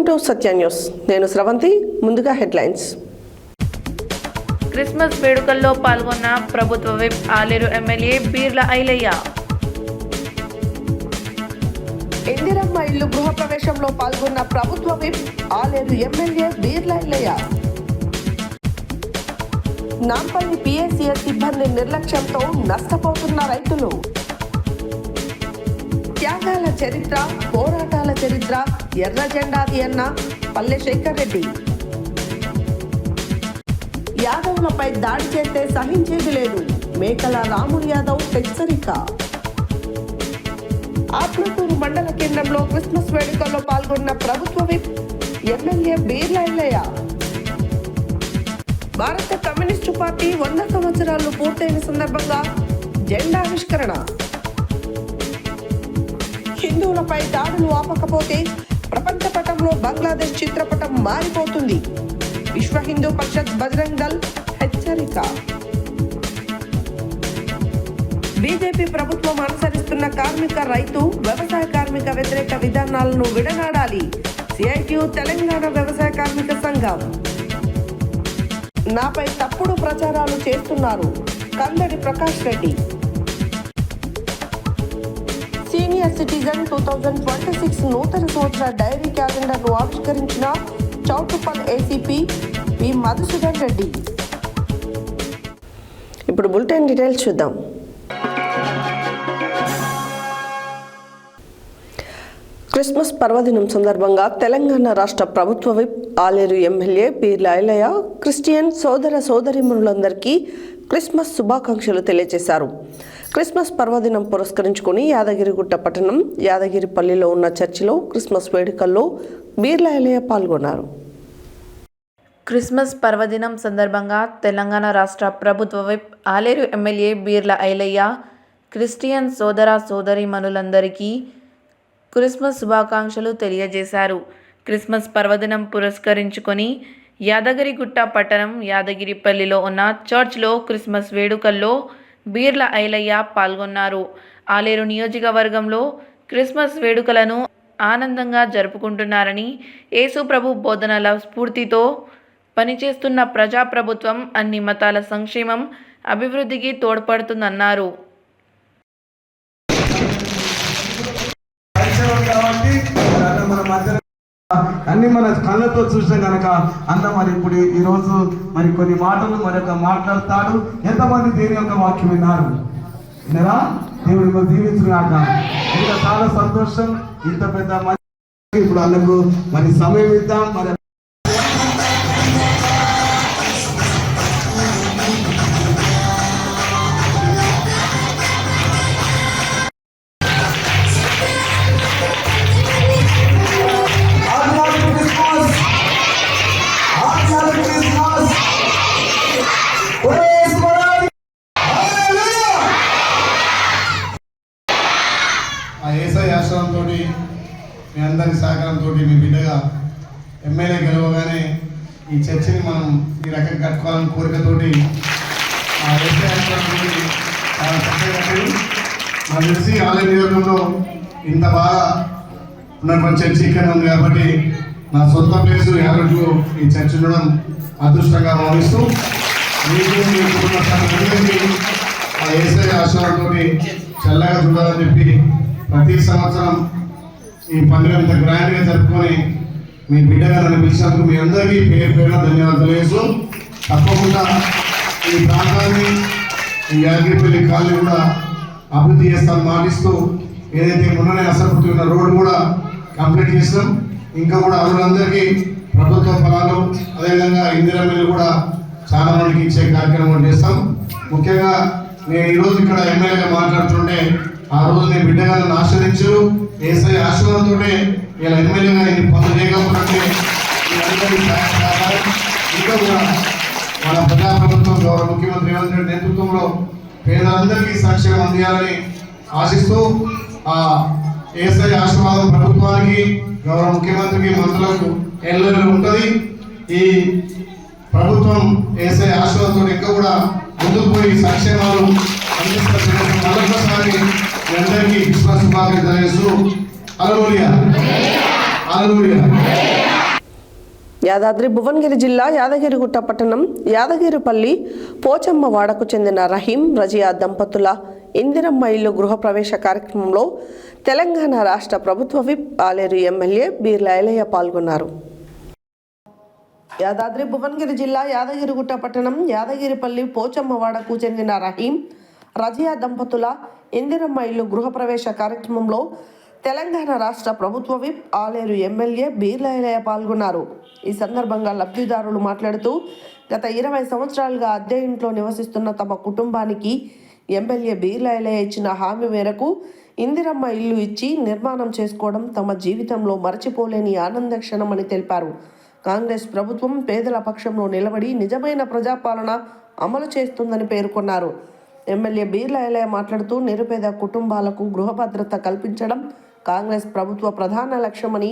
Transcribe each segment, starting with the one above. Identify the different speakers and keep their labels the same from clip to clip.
Speaker 1: Welcome to Satya news. నేను స్రవంతి. ముందుగా headlines.
Speaker 2: Christmas వేడుకల్లో పాల్గొన్న ప్రభుత్వ విప్ ఆలేరు ఎమ్మెల్యే బీర్ల ఐలయ్య.
Speaker 1: ఇందిరమ్మ ఇల్లు గృహ ప్రవేశంలో పాల్గొన్న ప్రభుత్వ whip Aler MLA Beerla Ilaiah. Nampally PSCS సిబ్బంది నిర్లక్ష్యంతో నష్టపోతున్న రైతులు. త్యాగాల చరిత్ర, పోరాటాల చరిత్ర, ఎర్ర జెండాది అన్న పల్లె శేఖర్ రెడ్డి. యాదవ్లపై దాడి చేస్తే సహించేది లేదు, మేకల రాములు యాదవ్ హెచ్చరిక. ఆత్మకూరు మండల కేంద్రంలో క్రిస్మస్ వేడుకల్లో పాల్గొన్న ప్రభుత్వ విప్ ఎమ్మెల్యే బీర్ల ఐలయ్య. భారత కమ్యూనిస్టు పార్టీ 100 సంవత్సరాలు పూర్తయిన సందర్భంగా జెండావిష్కరణ. హిందువులపై దాడులు ఆపకపోతే ప్రపంచ పటంలో బంగ్లాదేశ్ చిత్రపటం మారిపోతుంది, విశ్వ హిందూ పరిషత్ బజరంగ్ దళ్ హెచ్చరిక. బీజేపీ ప్రభుత్వం అనుసరిస్తున్న కార్మిక, రైతు, వ్యవసాయ కార్మిక వ్యతిరేక విధానాలను విడనాడాలి, సిఐటియు తెలంగాణ వ్యవసాయ కార్మిక సంఘం. నాపై తప్పుడు ప్రచారాలు చేస్తున్నారు, కందడి ప్రకాష్ రెడ్డి. సీనియర్ సిటిజన్ 2026 నూతన సంవత్సర డైరీ క్యాలెండర్ను ఆవిష్కరించిన చౌటుప్పల్ ఏసీపీ పి మధుసూదన్ రెడ్డి. ఇప్పుడు బులెటిన్ డీటెయిల్స్ చూద్దాం. క్రిస్మస్ పర్వదినం సందర్భంగా తెలంగాణ రాష్ట్ర ప్రభుత్వ whip Aler MLA Beerla Ilaiah Christian సోదర సోదరీమణులందరికీ క్రిస్మస్ శుభాకాంక్షలు తెలియజేశారు. క్రిస్మస్ పర్వదినం పురస్కరించుకుని యాదగిరిగుట్ట పట్టణం యాదగిరిపల్లిలో ఉన్న చర్చిలో క్రిస్మస్ వేడుకల్లో బీర్ల ఐలయ్య పాల్గొన్నారు.
Speaker 2: క్రిస్మస్ పర్వదినం సందర్భంగా తెలంగాణ రాష్ట్ర ప్రభుత్వ whip Aler MLA Beerla Ilaiah Christian సోదర సోదరీమణులందరికీ క్రిస్మస్ శుభాకాంక్షలు తెలియజేశారు. క్రిస్మస్ పర్వదినం పురస్కరించుకొని యాదగిరిగుట్ట పట్టణం యాదగిరిపల్లిలో ఉన్న చర్చ్లో క్రిస్మస్ వేడుకల్లో బీర్ల ఐలయ్య పాల్గొన్నారు. ఆలేరు నియోజకవర్గంలో క్రిస్మస్ వేడుకలను ఆనందంగా జరుపుకుంటున్నారని, యేసు ప్రభు బోధనల స్ఫూర్తితో పనిచేస్తున్న ప్రజాప్రభుత్వం అన్ని మతాల సంక్షేమం, అభివృద్ధికి తోడ్పడుతుందన్నారు.
Speaker 3: అన్ని మన కళ్ళతో చూసాం కనుక అంత మరి ఇప్పుడు ఈరోజు మరి కొన్ని మాటలు మరి యొక్క మాట్లాడతాడు. ఎంతమంది దేని యొక్క వాక్యం విన్నారు? వినరా? దేవుడు దీవించుగాక. ఇంకా చాలా సంతోషం. ఇంత పెద్ద మంది ఇప్పుడు అందుకు మరి సమయం ఇద్దాం. మరి మీ అందరి సహకారంతో మీ బిడ్డగా ఎమ్మెల్యే గెలవగానే ఈ చర్చిని మనం ఈ రకంగా కట్టుకోవాలని కోరికతోటి చాలా చక్కగా నాకు తెలిసి ఆలయ నియోజకంలో ఇంత బాగా ఉన్నటువంటి చర్చి ఇక్కడ ఉంది కాబట్టి నా సొంత ప్లేసు యాదగిరిలో ఈ చర్చి ఉండడం అదృష్టంగా భావిస్తూ మీకు మీ కుటుంబ సభ్యులకి ఆ ఏసఐ ఆశీర్వాదంతో చల్లగా చూడాలని చెప్పి ప్రతి సంవత్సరం ఈ పండుగ ఇంత గ్రాండ్గా జరుపుకొని మీ బిడ్డగా నన్ను పిలిచినందుకు మీ అందరికీ పేరు పేరున ధన్యవాదాలు తెలియజేస్తూ తప్పకుండా ఈ ప్రాంతాన్ని ఈ యాదగిరిపల్లి కాలనీ కూడా అభివృద్ధి చేస్తాను మాటిస్తూ ఏదైతే మొన్ననే అసలు ఉన్న రోడ్డు కూడా కంప్లీట్ చేస్తాం. ఇంకా కూడా అరువులందరికీ ప్రభుత్వ ఫలాలు అదేవిధంగా ఇందిరమ్మలు కూడా చాలా మందికి ఇచ్చే కార్యక్రమం చేస్తాం. ముఖ్యంగా నేను ఈరోజు ఇక్కడ ఎమ్మెల్యేగా మాట్లాడుతుంటే ఆ రోజు నేను బిడ్డగా నన్ను ఆశ్రయించు ఏసై ఆశీర్వాదంతోనే ఇలా ఎమ్మెల్యేగా ఇన్ని పనులు చేయకపోతే ఇంకా కూడా మన ప్రజాప్రభుత్వం గౌరవ ముఖ్యమంత్రి రేవంత్ రెడ్డి నేతృత్వంలో పేదలందరికీ సంక్షేమం అందియాలని ఆశిస్తూ ఆ ఏసై ఆశీర్వాదం ప్రభుత్వానికి, గౌరవ ముఖ్యమంత్రికి, మంత్రులకు ఎల్లరూ ఉంటుంది. ఈ ప్రభుత్వం ఏసై ఆశీర్వాదంతో ఇంకా కూడా ముందుకు పోయి సంక్షేమాలు అందిస్తున్న మరొకసారి అందరికీ క్రిస్మస్ శుభాకాంక్షలు తెలియజేస్తూ హల్లెలూయా హల్లెలూయా.
Speaker 1: యాదాద్రి భువనగిరి జిల్లా యాదగిరిగుట్ట పట్టణం యాదగిరిపల్లి పోచమ్మ వాడకు చెందిన రహీం రజియా దంపతుల ఇందిరమ్మ ఇల్లు గృహప్రవేశ కార్యక్రమంలో తెలంగాణ రాష్ట్ర ప్రభుత్వ విప్ ఆలేరు ఎమ్మెల్యే బీర్ల ఐలయ్య పాల్గొన్నారు. యాదాద్రి భువనగిరి జిల్లా యాదగిరిగుట్ట పట్టణం యాదగిరిపల్లి పోచమ్మ వాడకు చెందిన రహీం రజియా దంపతుల ఇందిరమ్మ ఇల్లు గృహప్రవేశ కార్యక్రమంలో తెలంగాణ రాష్ట్ర ప్రభుత్వ విప్ ఆలేరు ఎమ్మెల్యే బీర్ల ఐలయ్య పాల్గొన్నారు. ఈ సందర్భంగా లబ్ధిదారులు మాట్లాడుతూ గత 20 సంవత్సరాలుగా అద్దె ఇంట్లో నివసిస్తున్న తమ కుటుంబానికి ఎమ్మెల్యే బీర్ల ఐలయ్య ఇచ్చిన హామీ మేరకు ఇందిరమ్మ ఇల్లు ఇచ్చి నిర్మాణం చేసుకోవడం తమ జీవితంలో మరచిపోలేని ఆనంద క్షణమని తెలిపారు. కాంగ్రెస్ ప్రభుత్వం పేదల పక్షంలో నిలబడి నిజమైన ప్రజాపాలన అమలు చేస్తుందని పేర్కొన్నారు. ఎమ్మెల్యే బీర్ల ఐలయ్య మాట్లాడుతూ నిరుపేద కుటుంబాలకు గృహ భద్రత కల్పించడం కాంగ్రెస్ ప్రభుత్వ ప్రధాన లక్ష్యమని,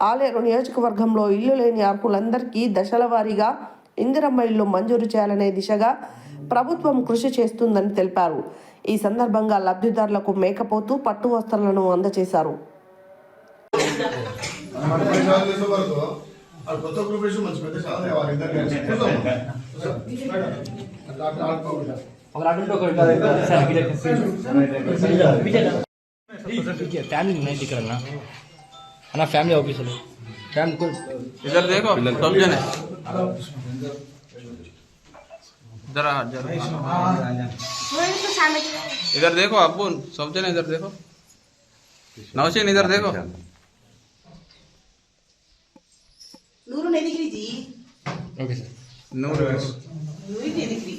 Speaker 1: ఆలేరు నియోజకవర్గంలో ఇల్లు లేని అర్హులందరికీ దశల వారీగా ఇందిరమ్మ ఇల్లు మంజూరు చేయాలనే దిశగా ప్రభుత్వం కృషి చేస్తుందని తెలిపారు. ఈ సందర్భంగా లబ్ధిదారులకు మేకపోతూ పట్టు వస్త్రాలను అందజేశారు.
Speaker 4: फैमिली नहीं दिख रहा ना फैमिली ऑफिस है फैमिली को
Speaker 5: इधर देखो सब जने जरा जरा इधर देखो अब्बू सब जने इधर देखो नौशीन इधर देखो
Speaker 6: नूरू नहीं दिख रही जी
Speaker 4: ओके सर
Speaker 5: नूर
Speaker 6: नूरी नहीं दिख रही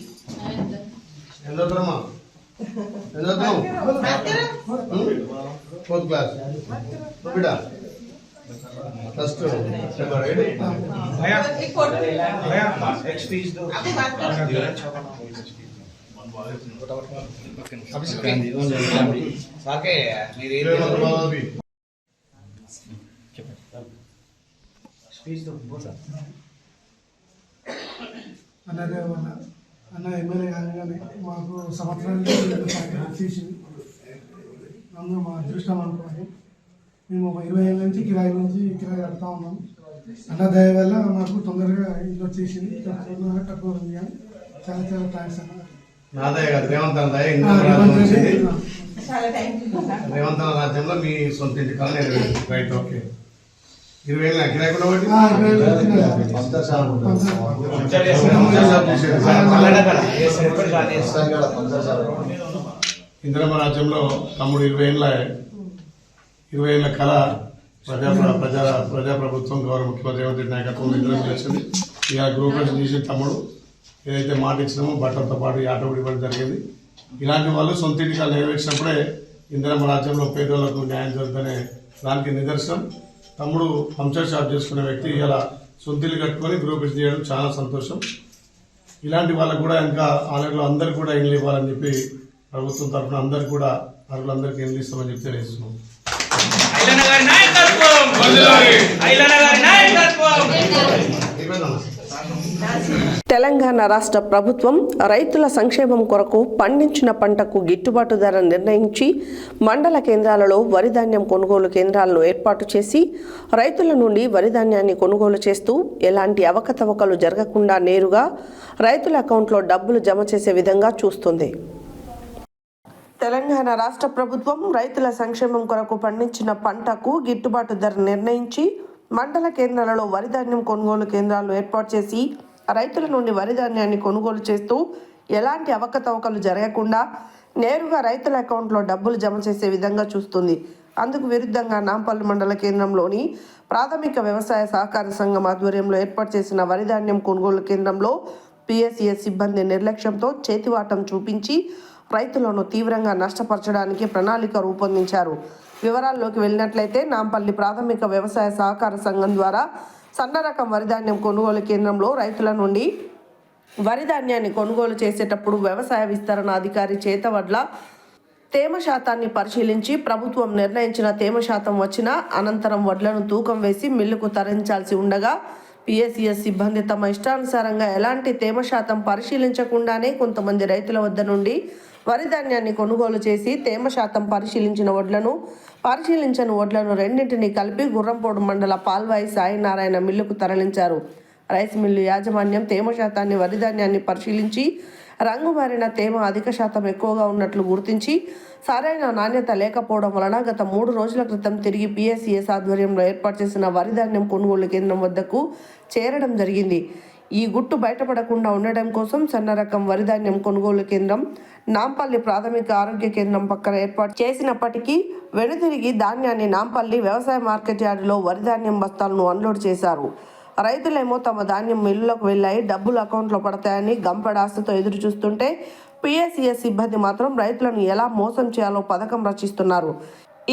Speaker 3: फोर्थ क्लास बेटा फर्स्ट
Speaker 6: एक फोटो एक्सपीज दो अभी बात
Speaker 5: साके मेरे
Speaker 6: एक्सपीज दो
Speaker 7: అన్న ఎమ్మెల్యే కానీ మాకు సంవత్సరానికి తీసింది. అందులో మా అదృష్టం అనుకోవాలి. మేము 20 ఏళ్ళ నుంచి కిరాయి కడతా ఉన్నాం. అన్న దయ వల్ల మాకు తొందరగా ఇల్లు వచ్చేసింది. కట్టుకోవాలి కానీ చాలా చాలా థ్యాంక్స్ అన్న.
Speaker 3: నాదయ్య గారు రేవంత్ అన్న దయ రేవంత్ అన్న రాజ్యంలో మీ సొంత ఇంటి కళ నెరవేరింది. రైట్ ఓకే 20 ఏళ్ళ కిరాయి కూడా ఒకటి ఇందిరమ్మ రాజ్యంలో తమ్ముడు 20 ఏళ్ళ కళ ప్రజాప్రభుత్వం గౌరవ ముఖ్యమంత్రి రేవంత్ రెడ్డి నాయకత్వంలో ఇందిరమ్మ వచ్చింది. ఇక గృహప్రవేశం చేసిన తమ్ముడు ఏదైతే మాట ఇచ్చినామో బట్టలతో పాటు ఆట ఇవ్వడం జరిగింది. ఇలాంటి వాళ్ళు సొంత ఇంటికి నెరవేర్చినప్పుడే ఇందిరమ్మ రాజ్యంలో పేదోళ్లకు న్యాయం జరుగుతుందనే దానికి నిదర్శనం. తమ్ముడు పంచర్ షాప్ చేసుకునే వ్యక్తి ఇలా సొంతిల్లు కట్టుకొని గృహప్రవేశం చేయడం చాలా సంతోషం. ఇలాంటి వాళ్ళకు కూడా ఇంకా ఆలయంలో అందరికీ కూడా ఇల్లు ఇవ్వాలని చెప్పి ప్రభుత్వం తరఫున అందరికీ కూడా అర్హులందరికీ ఇల్లు ఇస్తామని చెప్పి తెలియజేస్తున్నాం.
Speaker 1: తెలంగాణ రాష్ట్ర ప్రభుత్వం రైతుల సంక్షేమం కొరకు పండించిన పంటకు గిట్టుబాటు ధర నిర్ణయించి మండల కేంద్రాలలో వరి ధాన్యం కొనుగోలు కేంద్రాలను ఏర్పాటు చేసి రైతుల నుండి వరి ధాన్యాన్ని కొనుగోలు చేస్తూ ఎలాంటి అవకతవకలు జరగకుండా నేరుగా రైతుల అకౌంట్లో డబ్బులు జమ చేసే విధంగా చూస్తుంది. తెలంగాణ రాష్ట్ర ప్రభుత్వం రైతుల సంక్షేమం కొరకు పండించిన పంటకు గిట్టుబాటు ధర నిర్ణయించి మండల కేంద్రాలలో వరి ధాన్యం కొనుగోలు కేంద్రాలను ఏర్పాటు చేసి రైతుల నుండి వరి ధాన్యాన్ని కొనుగోలు చేస్తూ ఎలాంటి అవకతవకలు జరగకుండా నేరుగా రైతుల అకౌంట్లో డబ్బులు జమ చేసే విధంగా చూస్తుంది. అందుకు విరుద్ధంగా నాంపల్లి మండల కేంద్రంలోని ప్రాథమిక వ్యవసాయ సహకార సంఘం ఆధ్వర్యంలో ఏర్పాటు చేసిన వరి ధాన్యం కొనుగోలు కేంద్రంలో పిఎస్సిఎస్ సిబ్బంది నిర్లక్ష్యంతో చేతివాటం చూపించి రైతులను తీవ్రంగా నష్టపరచడానికి ప్రణాళిక రూపొందించారు. వివరాల్లోకి వెళ్ళినట్లయితే నాంపల్లి ప్రాథమిక వ్యవసాయ సహకార సంఘం ద్వారా సన్న రకం వరి ధాన్యం కొనుగోలు కేంద్రంలో రైతుల నుండి వరి ధాన్యాన్ని కొనుగోలు చేసేటప్పుడు వ్యవసాయ విస్తరణ అధికారి చేతవడ్ల తేమ శాతాన్ని పరిశీలించి ప్రభుత్వం నిర్ణయించిన తేమ శాతం వచ్చిన అనంతరం వడ్లను తూకం వేసి మిల్లుకు తరలించాల్సి ఉండగా పిఎస్సిఎస్ సిబ్బంది తమ ఇష్టానుసారంగా ఎలాంటి తేమ శాతం పరిశీలించకుండానే కొంతమంది రైతుల వద్ద నుండి వరి ధాన్యాన్ని కొనుగోలు చేసి తేమ శాతం పరిశీలించని వడ్లను రెండింటినీ కలిపి గుర్రంపోడు మండల పాల్వాయి సాయినారాయణ మిల్లుకు తరలించారు. రైస్ మిల్లు యాజమాన్యం తేమ శాతాన్ని వరి ధాన్యాన్ని పరిశీలించి రంగు మారిన తేమ అధిక శాతం ఎక్కువగా ఉన్నట్లు గుర్తించి సరైన నాణ్యత లేకపోవడం వలన గత 3 రోజుల క్రితం తిరిగి PSCS ఆధ్వర్యంలో ఏర్పాటు చేసిన వరి ధాన్యం కొనుగోలు కేంద్రం వద్దకు చేరడం జరిగింది. ఈ గుట్టు బయటపడకుండా ఉండడం కోసం సన్న రకం వరి ధాన్యం కొనుగోలు కేంద్రం నాంపల్లి ప్రాథమిక ఆరోగ్య కేంద్రం పక్కన ఏర్పాటు చేసినప్పటికీ వెనుతిరిగి ధాన్యాన్ని నాంపల్లి వ్యవసాయ మార్కెట్ యార్డులో వరి ధాన్యం బస్తాలను అన్లోడ్ చేశారు. రైతులేమో తమ ధాన్యం మిల్లులకు వెళ్ళాయి, డబ్బులు అకౌంట్లో పడతాయని గంపెడాస్తితో ఎదురు చూస్తుంటే PSCS సిబ్బంది మాత్రం రైతులను ఎలా మోసం చేయాలో పథకం రచిస్తున్నారు.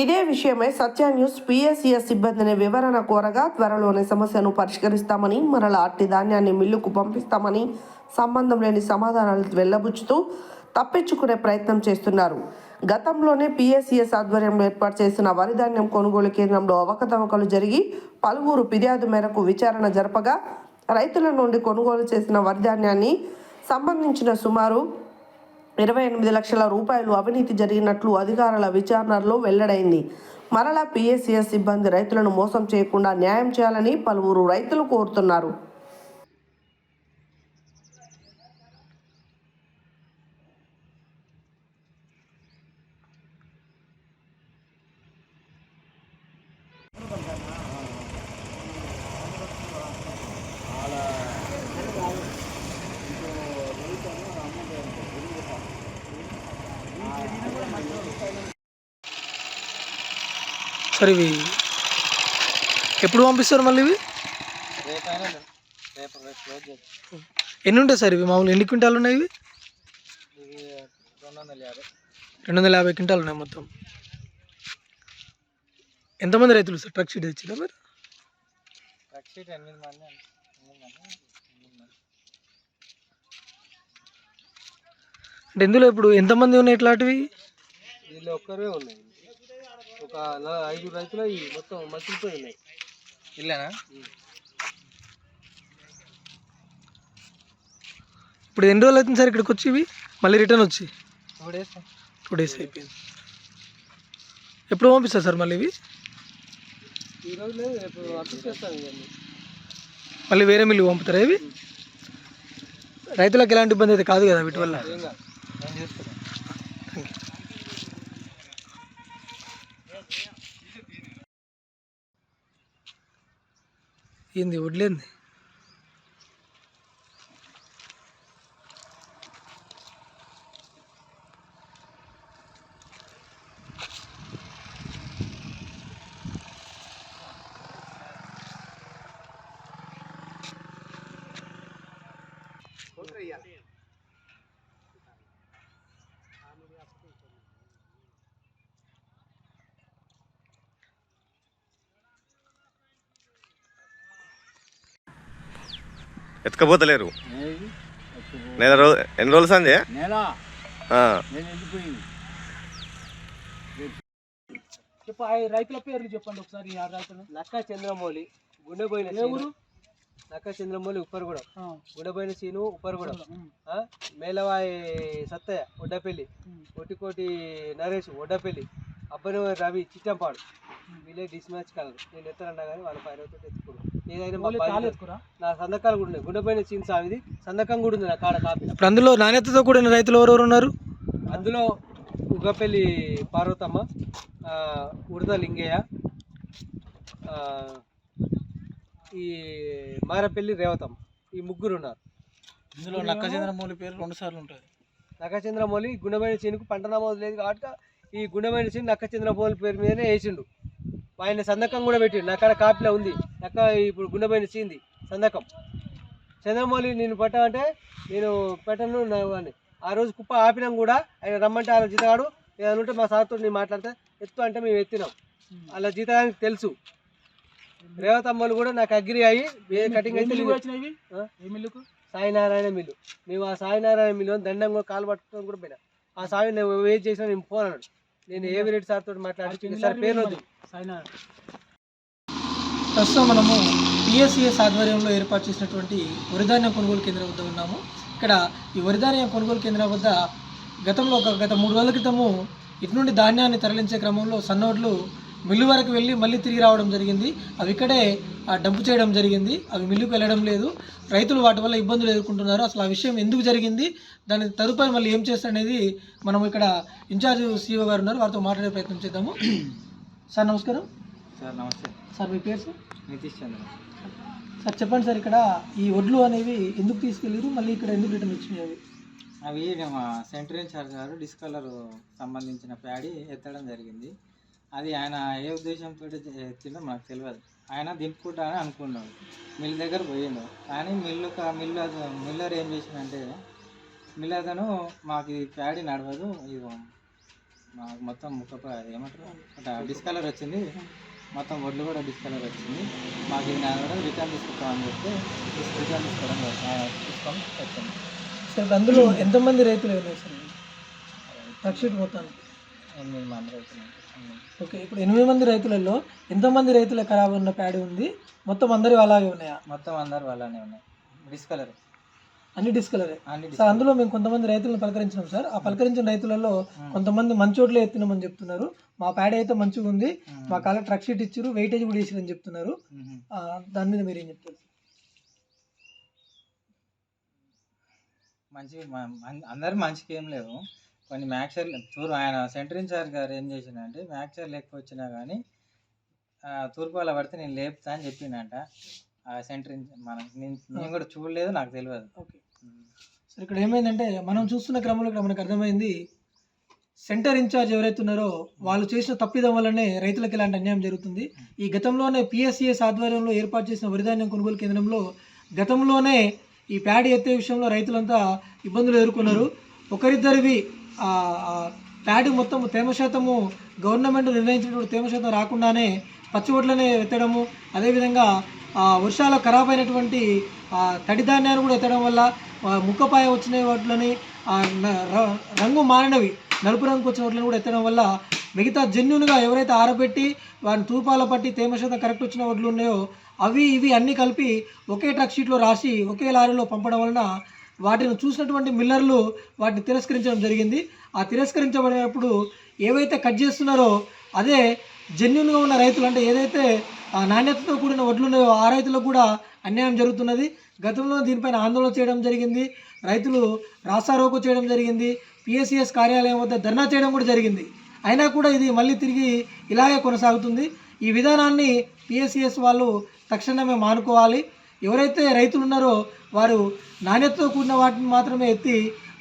Speaker 1: ఇదే విషయమై సత్య న్యూస్ PSCS సిబ్బందిని వివరణ కోరగా త్వరలోనే సమస్యను పరిష్కరిస్తామని, మరలా అట్టి ధాన్యాన్ని మిల్లుకు పంపిస్తామని సంబంధం లేని సమాధానాలు వెల్లబుచ్చుతూ తప్పించుకునే ప్రయత్నం చేస్తున్నారు. గతంలోనే PSCS ఆధ్వర్యంలో ఏర్పాటు చేసిన వరి ధాన్యం కొనుగోలు కేంద్రంలో అవకతవకలు జరిగి పలువురు ఫిర్యాదు మేరకు విచారణ జరపగా రైతుల నుండి కొనుగోలు చేసిన వరి ధాన్యాన్ని సంబంధించిన సుమారు 28 లక్షల రూపాయలు అవినీతి జరిగినట్లు అధికారుల విచారణలో వెల్లడైంది. మరలా PSCS సిబ్బంది రైతులను మోసం చేయకుండా న్యాయం చేయాలని పలువురు రైతులు కోరుతున్నారు.
Speaker 8: సార్ ఇవి ఎప్పుడు పంపిస్తారు మళ్ళీ ఇవి? ఎన్ని ఉంటాయి సార్ ఇవి? మామూలు ఎన్ని క్వింటాలు ఉన్నాయి ఇవి? 250 క్వింటాలు ఉన్నాయి మొత్తం. ఎంతమంది రైతులు సార్ ట్రక్ షీట్ తెచ్చిరా మరి?
Speaker 4: ట్రక్ షీట్ 8 మంది.
Speaker 8: అంటే ఇందులో ఇప్పుడు ఎంతమంది ఉన్నాయి ఇట్లాంటివి?
Speaker 4: వీళ్ళు ఒక్కరే ఉన్నాయి. ఒక 5 రైతులు మొత్తం మసిలిపోయి ఉన్నాయి. ఇల్లేనా?
Speaker 8: ఇప్పుడు ఎన్ని రోజులు అవుతుంది సార్ ఇక్కడికి వచ్చి ఇవి మళ్ళీ రిటర్న్ వచ్చి? 2 డేస్ అయిపోయింది. ఎప్పుడు పంపిస్తారు సార్ మళ్ళీ ఇవి?
Speaker 4: ఈరోజు లేదు, రేపు అప్లై చేస్తాను ఇవన్నీ.
Speaker 8: మళ్ళీ వేరే మిల్లు పంపుతారా ఇవి? రైతులకు ఎలాంటి ఇబ్బంది అయితే కాదు కదా వీటి వల్ల?
Speaker 4: ఏం కాదు, నేను చేస్తాను.
Speaker 8: ఏంది వడ్లేంది?
Speaker 9: ఎత్తుకపోతలేరు. ఎన్ని రోజులు సంజయ్?
Speaker 8: చెప్పు రైతుల పేర్లు చెప్పండి ఒకసారి.
Speaker 4: నక్కా చంద్రమౌళి, గుండెపోయిన ఊరు నక్కా చంద్రమౌళి, ఉప్పరగూడెం, గుండెపోయిన సీను ఉప్పరగూడెం, మేలవాయి సత్తయ్య ఒడ్డపల్లి, కోటికోటి నరేష్ ఒడ్డపల్లి, అబ్బనవారి రవి చిట్టంపాడు. వీళ్ళే డిస్మ్యాచ్ కలరు. నేను ఎత్తనన్నా కానీ వాళ్ళ పైన ఎత్తుకోడు. ఏదైనా నా సంతకాలు కూడా ఉన్నాయి. గుండెపోయిన సీన్ సావిది సంతకం కూడా ఉంది నా కాడ కాపీ.
Speaker 8: అందులో నాణ్యతతో కూడిన రైతులు ఎవరెవరు ఉన్నారు?
Speaker 4: అందులో ఉగ్గపల్లి పార్వతమ్మ, ఉడత లింగయ్య, ఈ మారపల్లి రేవతమ్మ, ఈ ముగ్గురు ఉన్నారు.
Speaker 8: ఇందులో నక్క చంద్రమౌళి పేరు 2 సార్లు ఉంటుంది.
Speaker 4: నక్క చంద్రమౌళి గుండెపోయిన సీనుకు పంట నమోదు లేదు కాబట్టి ఈ గుండెపోయిన సీన్ నక్క చంద్రమౌళి పేరు మీదనే వేసిండు. ఆయన సంతకం కూడా పెట్టిండు. నా కాడ కాపీలో ఉంది. నక్క ఇప్పుడు గుండెపోయిన సీన్ది సంతకం. చంద్రమౌళి నేను పెట్టమంటే నేను పెట్టను అని ఆ రోజు కుప్ప ఆపినాం కూడా. ఆయన రమ్మంటే ఆయన జీతగాడు ఏదైనా ఉంటే మా సార్తో నేను మాట్లాడితే ఎత్తు అంటే మేము ఎత్తినాం. అలా జీతగానికి తెలుసు. రేవతమ్మలు కూడా నాకు అగ్రి అయ్యి కటింగ్ అయితే సాయినారాయణ మిల్లు. మేము ఆ సాయినారాయణ మిల్లు దండం కూడా కాలు పట్టుకొని కూడా పోయినా. ఆ సాయి నేను వెయిట్ చేసినా నేను ఫోన్ అన్నాడు. నేను ఏవి రెడ్డి సార్తో మాట్లాడి సార్ పేరు వద్దు సాయినారాయణ.
Speaker 8: ప్రస్తుతం మనము PSCS ఆధ్వర్యంలో ఏర్పాటు చేసినటువంటి వరిధాన్యం కొనుగోలు కేంద్రం వద్ద ఉన్నాము. ఇక్కడ ఈ వరిధాన్యం కొనుగోలు కేంద్రం వద్ద గతంలో గత 3 రోజుల క్రితము ఇటు నుండి ధాన్యాన్ని తరలించే క్రమంలో సన్నోడ్లు మిల్లు వరకు వెళ్ళి మళ్ళీ తిరిగి రావడం జరిగింది. అవి ఇక్కడే డంప్ చేయడం జరిగింది. అవి మిల్లుకు వెళ్ళడం లేదు. రైతులు వాటి వల్ల ఇబ్బందులు ఎదుర్కొంటున్నారు. అసలు ఆ విషయం ఎందుకు జరిగింది, దాని తదుపరి మళ్ళీ ఏం చేస్తారనేది మనం ఇక్కడ ఇన్ఛార్జ్ CEO గారు ఉన్నారు, వారితో మాట్లాడే ప్రయత్నం చేద్దాము. సార్ నమస్కారం.
Speaker 10: సార్ నమస్తే
Speaker 8: సార్ మీ పేరు సార్?
Speaker 10: నితీష్ చంద్ర.
Speaker 8: సార్ చెప్పండి సార్, ఇక్కడ ఈ వడ్లు అనేవి ఎందుకు తీసుకెళ్ళారు, మళ్ళీ ఇక్కడ ఎందుకు రిటర్న్ వచ్చినాయి?
Speaker 10: అవి మా సెంటర్ ఇన్ఛార్జ్ గారు డిస్కలర్ సంబంధించిన ప్యాడీ ఎత్తడం జరిగింది. అది ఆయన ఏ ఉద్దేశంతో ఎత్తిందో మనకు తెలియదు. ఆయన దింపుకుంటా అని అనుకున్నాడు, మిల్ దగ్గర పోయిండు. కానీ మిల్లర్ ఏం చేసిందంటే, మిల్లతను మాకు ఈ ప్యాడీ నడవదు, ఇది మాకు మొత్తం ఏమంటారు డిస్కలర్ వచ్చింది, మొత్తం వడ్లు కూడా డిస్కలర్ వచ్చింది, మాకు ఇది నడవడం రిటర్న్ తీసుకుంటామని చెప్తే రిటర్న్ తీసుకొని వచ్చింది.
Speaker 8: సార్ అందులో ఎంతమంది రైతులు ఉన్నాయి సార్? వర్క్షీట్ మొత్తానికి
Speaker 10: 8 మంది రైతులు.
Speaker 8: ఓకే, ఇప్పుడు 8 మంది రైతులలో ఎంతమంది రైతుల ఖరాబ్ ఉన్న ప్యాడీ ఉంది? మొత్తం అందరూ అలాగే ఉన్నాయా?
Speaker 10: మొత్తం అందరు అలానే ఉన్నాయి. డిస్కలర్
Speaker 8: అన్ని డిస్కలరే. సార్ అందులో మేము కొంతమంది రైతులను పలకరించినాం సార్. ఆ పలకరించిన రైతులలో కొంతమంది మంచోట్లే ఎత్తినామని చెప్తున్నారు. మా ప్యాడీ అయితే మంచిగా ఉంది, మా కాళ్ళ ట్రక్ షీట్ ఇచ్చారు, వెయిటేజ్ కూడా ఇచ్చారని చెప్తున్నారు. దాని మీద మీరు ఏం చెప్తారు?
Speaker 10: అందరు మంచిగా ఏం లేవు. కొన్ని మ్యాక్చర్ చూరు ఆయన సెంటర్ ఇన్ఛార్జ్ గారు ఏం చేసిందంటే, మ్యాక్చర్ లెక్క వచ్చినా కానీ తూర్పు అలా పడితే నేను లేపుతా అని చెప్పిండంట. ఆ సెంటర్ నేను కూడా చూడలేదు, నాకు తెలియదు.
Speaker 8: ఓకే సార్, ఇక్కడ ఏమైందంటే మనం చూస్తున్న క్రమంలో ఇక్కడ మనకు అర్థమైంది, సెంటర్ ఇన్ఛార్జ్ ఎవరైతే ఉన్నారో వాళ్ళు చేసిన తప్పిదం వల్లనే రైతులకు ఇలాంటి అన్యాయం జరుగుతుంది. ఈ గతంలోనే PSCS ఆధ్వర్యంలో ఏర్పాటు చేసిన వరిధాన్యం కొనుగోలు కేంద్రంలో గతంలోనే ఈ ప్యాడీ ఎత్తే విషయంలో రైతులంతా ఇబ్బందులు ఎదుర్కొన్నారు. ఒకరిద్దరివి ప్యాడీ మొత్తం తేమ శాతము గవర్నమెంట్ నిర్ణయించినటువంటి తేమ శాతం రాకుండానే పచ్చి వడ్లనే ఎత్తడము, అదేవిధంగా వర్షాలు ఖరాబ్ అయినటువంటి తడి ధాన్యాన్ని కూడా ఎత్తడం వల్ల ముక్కపాయ వచ్చిన వడ్లని, రంగు మారినవి నలుపు రంగు వచ్చిన వడ్లను కూడా ఎత్తడం వల్ల మిగతా జెన్యున్గా ఎవరైతే ఆరబెట్టి వాటిని తూర్పాల పట్టి తేమ శాతం కరెక్ట్ వచ్చిన వడ్లు ఉన్నాయో అవి ఇవి అన్నీ కలిపి ఒకే ట్రక్ షీట్లో రాసి ఒకే లారీలో పంపడం వలన వాటిని చూసినటువంటి మిల్లర్లు వాటిని తిరస్కరించడం జరిగింది. ఆ తిరస్కరించబడినప్పుడు ఏవైతే కట్ చేస్తున్నారో అదే జెన్యున్గా ఉన్న రైతులు, అంటే ఏదైతే నాణ్యతతో కూడిన వడ్లు ఉన్నాయో ఆ రైతులకు కూడా అన్యాయం జరుగుతున్నది. గతంలో దీనిపైన ఆందోళన చేయడం జరిగింది, రైతులు రాస్తారోకో చేయడం జరిగింది, PSCS కార్యాలయం వద్ద ధర్నా చేయడం కూడా జరిగింది. అయినా కూడా ఇది మళ్ళీ తిరిగి ఇలాగే కొనసాగుతుంది. ఈ విధానాన్ని PSCS వాళ్ళు తక్షణమే మానుకోవాలి. ఎవరైతే రైతులు ఉన్నారో వారు నాణ్యతతో కూడిన వాటిని మాత్రమే ఎత్తి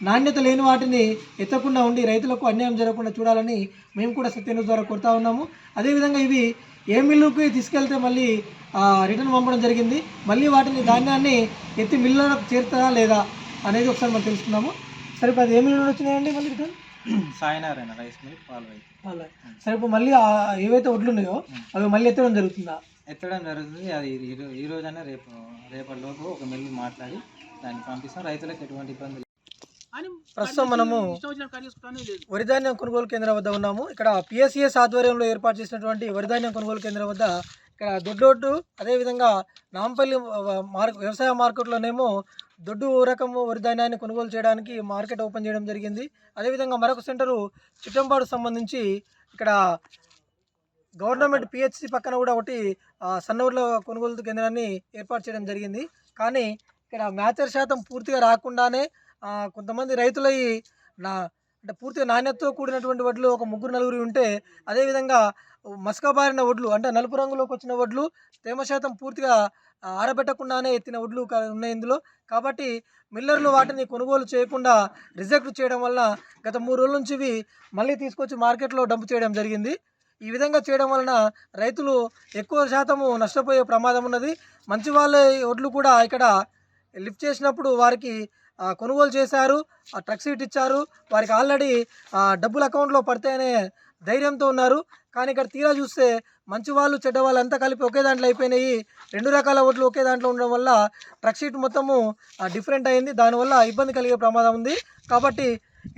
Speaker 8: నాణ్యత లేని వాటిని ఎత్తకుండా ఉండి రైతులకు అన్యాయం జరగకుండా చూడాలని మేము కూడా సత్యన్యూస్ ద్వారా కోరుతా ఉన్నాము. అదేవిధంగా ఇవి ఏ మిల్లుకి తీసుకెళ్తే మళ్ళీ రిటర్న్ పంపడం జరిగింది, మళ్ళీ వాటిని ధాన్యాన్ని ఎత్తి మిల్లులకు చేరుతారా లేదా అనేది ఒకసారి మనం తెలుసుకున్నాము. సరే, ఇప్పుడు అది ఏ మిల్లు వచ్చినాయండి మళ్ళీ return?
Speaker 10: Sainarayana rice mill Palvai.
Speaker 8: సరే, ఇప్పుడు మళ్ళీ ఏవైతే వడ్లు ఉన్నాయో అవి మళ్ళీ ఎత్తడం జరుగుతుందా?
Speaker 10: ఎత్తడం జరుగుతుంది. అది ఈ రోజైనా రేపటిలోపు ఒక మిల్లు మాట్లాడి దాన్ని పంపిస్తాం. రైతులకు ఎటువంటి ఇబ్బంది.
Speaker 8: ప్రస్తుతం మనము వరిధాన్యం కొనుగోలు కేంద్రం వద్ద ఉన్నాము. ఇక్కడ PSCS ఆధ్వర్యంలో ఏర్పాటు చేసినటువంటి వరిధాన్యం కొనుగోలు కేంద్రం వద్ద ఇక్కడ దొడ్డు, అదేవిధంగా నాంపల్లి వ్యవసాయ మార్కెట్లోనేమో దొడ్డు రకము వరిధాన్యాన్ని కొనుగోలు చేయడానికి మార్కెట్ ఓపెన్ చేయడం జరిగింది. అదేవిధంగా మరొక సెంటరు చిట్టంపాడు సంబంధించి ఇక్కడ గవర్నమెంట్ PHC పక్కన కూడా ఒకటి సన్నవర్ల కొనుగోలు కేంద్రాన్ని ఏర్పాటు చేయడం జరిగింది. కానీ ఇక్కడ మ్యాచర్ శాతం పూర్తిగా రాకుండానే కొంతమంది రైతులై అంటే పూర్తిగా నాణ్యతతో కూడినటువంటి వడ్లు ఒక 3-4 ఉంటే, అదేవిధంగా మసకబారిన వడ్లు అంటే నలుపు రంగులోకి వచ్చిన వడ్లు తేమ శాతం పూర్తిగా ఆరబెట్టకుండానే ఎత్తిన వడ్లు ఉన్నాయి ఇందులో. కాబట్టి మిల్లర్లు వాటిని కొనుగోలు చేయకుండా రిజెక్ట్ చేయడం వల్ల గత 3 రోజుల నుంచి ఇవి మళ్ళీ తీసుకొచ్చి మార్కెట్లో డంప్ చేయడం జరిగింది. ఈ విధంగా చేయడం వలన రైతులు ఎక్కువ శాతము నష్టపోయే ప్రమాదం ఉన్నది. మంచి వాళ్ళ వడ్లు కూడా ఇక్కడ లిఫ్ట్ చేసినప్పుడు వారికి కొనుగోలు చేశారు, ట్రక్ సీట్ ఇచ్చారు, వారికి ఆల్రెడీ డబ్బులు అకౌంట్లో పడతాయనే ధైర్యంతో ఉన్నారు. కానీ ఇక్కడ తీరా చూస్తే మంచి వాళ్ళు చెడ్డ వాళ్ళు అంతా కలిపి ఒకే దాంట్లో అయిపోయినాయి. 2 రకాల ఓట్లు ఒకే దాంట్లో ఉండడం వల్ల ట్రక్ షీట్ మొత్తము డిఫరెంట్ అయింది. దానివల్ల ఇబ్బంది కలిగే ప్రమాదం ఉంది. కాబట్టి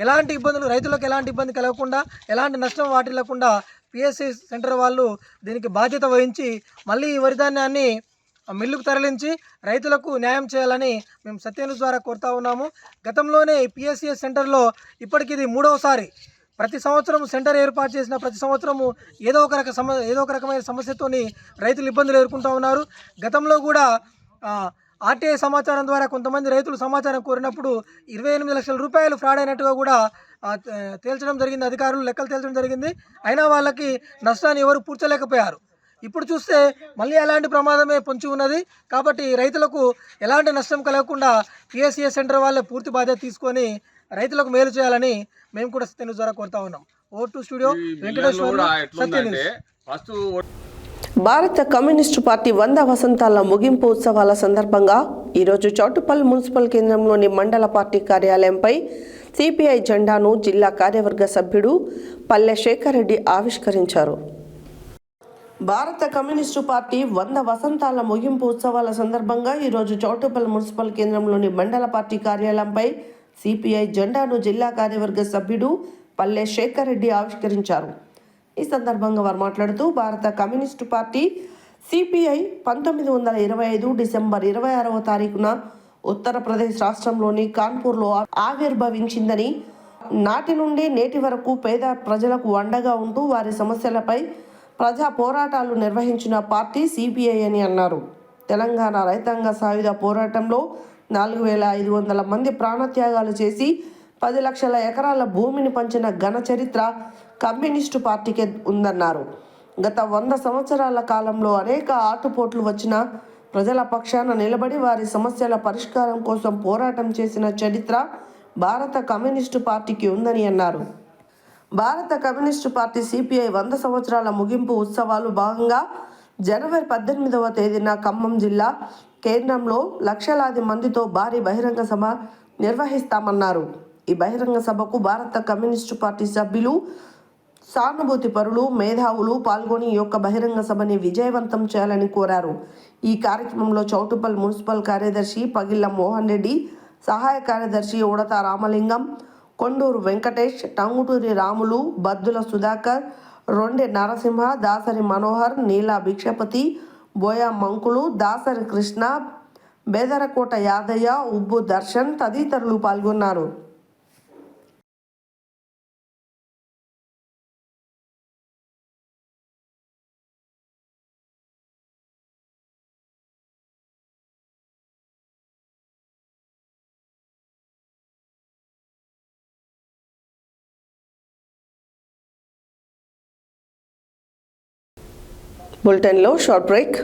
Speaker 8: ఎలాంటి ఇబ్బందులు రైతులకు ఎలాంటి ఇబ్బంది కలగకుండా, ఎలాంటి నష్టం వాటిల్లకుండా PSCS సెంటర్ వాళ్ళు దీనికి బాధ్యత వహించి మళ్ళీ ఈ వరిధాన్యాన్ని మిల్లుకు తరలించి రైతులకు న్యాయం చేయాలని మేము సత్యన్యూస్ ద్వారా కోరుతా ఉన్నాము. గతంలోనే పిఎస్సిఎస్ సెంటర్లో ఇప్పటికి ఇది 3వసారి. ప్రతి సంవత్సరం సెంటర్ ఏర్పాటు చేసిన ప్రతి సంవత్సరము ఏదో ఒక రకమైన సమస్యతోని రైతులు ఇబ్బందులు ఎదుర్కొంటూ ఉన్నారు. గతంలో కూడా ఆర్టీఐ సమాచారం ద్వారా కొంతమంది రైతులు సమాచారం కోరినప్పుడు 28 లక్షల రూపాయలు ఫ్రాడ్ అయినట్టుగా కూడా తేల్చడం జరిగింది. అధికారులు లెక్కలు తేల్చడం జరిగింది. అయినా వాళ్ళకి నష్టాన్ని ఎవరు పూడ్చలేకపోయారు. ఇప్పుడు చూస్తే మళ్ళీ అలాంటి ప్రమాదమే పొంచి ఉన్నది. కాబట్టి రైతులకు ఎలాంటి నష్టం కలగకుండా పిఎస్సిఎస్ సెంటర్ వాళ్ళే పూర్తి బాధ్యత తీసుకొని రైతులకు మేలు చేయాలని మేము కూడా సత్యన్యూస్ ద్వారా కోరుతా ఉన్నాం. ఓటు స్టూడియో వెంకటేశ్వర్లు, సత్యన్యూస్.
Speaker 1: భారత కమ్యూనిస్టు పార్టీ 100 వసంతాల ముగింపు ఉత్సవాల సందర్భంగా ఈరోజు చౌటుప్పల్ మున్సిపల్ కేంద్రంలోని మండల పార్టీ కార్యాలయంపై సిపిఐ జెండాను జిల్లా కార్యవర్గ సభ్యుడు పల్లె శేఖర్ రెడ్డి ఆవిష్కరించారు. భారత కమ్యూనిస్టు పార్టీ 100 వసంతాల ముగింపు ఉత్సవాల సందర్భంగా ఈరోజు చౌటుప్పల్ మున్సిపల్ కేంద్రంలోని మండల పార్టీ కార్యాలయంపై సిపిఐ జెండాను జిల్లా కార్యవర్గ సభ్యుడు పల్లె శేఖర్ రెడ్డి ఆవిష్కరించారు. ఈ సందర్భంగా వారు మాట్లాడుతూ భారత కమ్యూనిస్టు పార్టీ సిపిఐ 1925 డిసెంబర్ 26వ తారీఖున ఉత్తరప్రదేశ్ రాష్ట్రంలోని కాన్పూర్లో ఆవిర్భవించిందని, నాటి నుండి నేటి వరకు పేద ప్రజలకు అండగా ఉంటూ వారి సమస్యలపై ప్రజా పోరాటాలు నిర్వహించిన పార్టీ సిపిఐ అని అన్నారు. తెలంగాణ రైతాంగ సాయుధ పోరాటంలో 4500 మంది ప్రాణత్యాగాలు చేసి 10 లక్షల ఎకరాల భూమిని పంచిన ఘన చరిత్ర కమ్యూనిస్టు పార్టీకే ఉందన్నారు. గత 100 సంవత్సరాల కాలంలో అనేక ఆటుపోట్లు వచ్చిన ప్రజల పక్షాన నిలబడి వారి సమస్యల పరిష్కారం కోసం పోరాటం చేసిన చరిత్ర భారత కమ్యూనిస్టు పార్టీకి ఉందని అన్నారు. భారత కమ్యూనిస్టు పార్టీ సిపిఐ 100 సంవత్సరాల ముగింపు ఉత్సవాలు భాగంగా జనవరి 18వ తేదీన ఖమ్మం జిల్లా కేంద్రంలో లక్షలాది మందితో భారీ బహిరంగ సభ నిర్వహిస్తామన్నారు. ఈ బహిరంగ సభకు భారత కమ్యూనిస్టు పార్టీ సభ్యులు, సానుభూతి పరులు, మేధావులు పాల్గొని ఈ యొక్క బహిరంగ సభని విజయవంతం చేయాలని కోరారు. ఈ కార్యక్రమంలో చౌటుప్పల్ మున్సిపల్ కార్యదర్శి పగిళ్ల మోహన్ రెడ్డి, సహాయ కార్యదర్శి ఉడత రామలింగం, కొండూరు వెంకటేష్, టంగుటూరి రాములు, బద్దుల సుధాకర్, రొండె నరసింహ, దాసరి మనోహర్, నీలా భిక్షపతి, బోయా మంకులు, దాసరి కృష్ణ, బేదరకోట యాదయ్య, ఉబ్బు దర్శన్ తదితరులు పాల్గొన్నారు. బులెటిన్లో short break.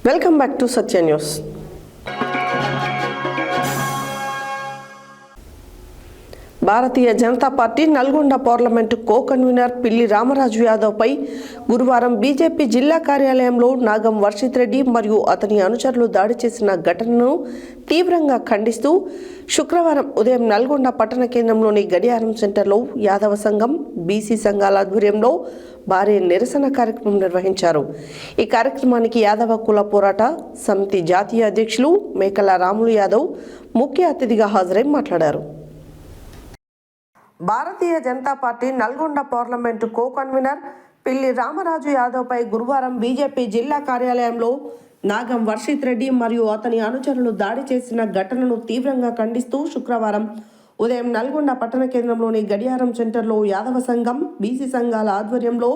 Speaker 1: Welcome back to Satya news. Bharatiya Janata party Nalgonda parliament co convener Pilli Ramaraju యాదవ్పై గురువారం బీజేపీ జిల్లా కార్యాలయంలో నాగం వర్షిత్ రెడ్డి మరియు అతని అనుచరులు దాడి చేసిన ఘటనను తీవ్రంగా ఖండిస్తూ శుక్రవారం ఉదయం నల్గొండ పట్టణ కేంద్రంలోని గడియారం సెంటర్లో యాదవ సంఘం, బీసీ సంఘాల ఆధ్వర్యంలో భారీ నిరసన కార్యక్రమం నిర్వహించారు. ఈ కార్యక్రమానికి యాదవ కుల పోరాట సమితి జాతీయ అధ్యక్షులు మేకల రాములు యాదవ్ ముఖ్య అతిథిగా హాజరై మాట్లాడారు. Bharatiya Janata party Nalgonda parliament co convener Pilli Ramaraju యాదవ్పై గురువారం బీజేపీ జిల్లా కార్యాలయంలో నాగం వర్షిత్ రెడ్డి మరియు అతని అనుచరులు దాడి చేసిన ఘటనను తీవ్రంగా ఖండిస్తూ శుక్రవారం ఉదయం నల్గొండ పట్టణ కేంద్రంలోని గడియారం సెంటర్లో యాదవ సంఘం, బీసీ సంఘాల ఆధ్వర్యంలో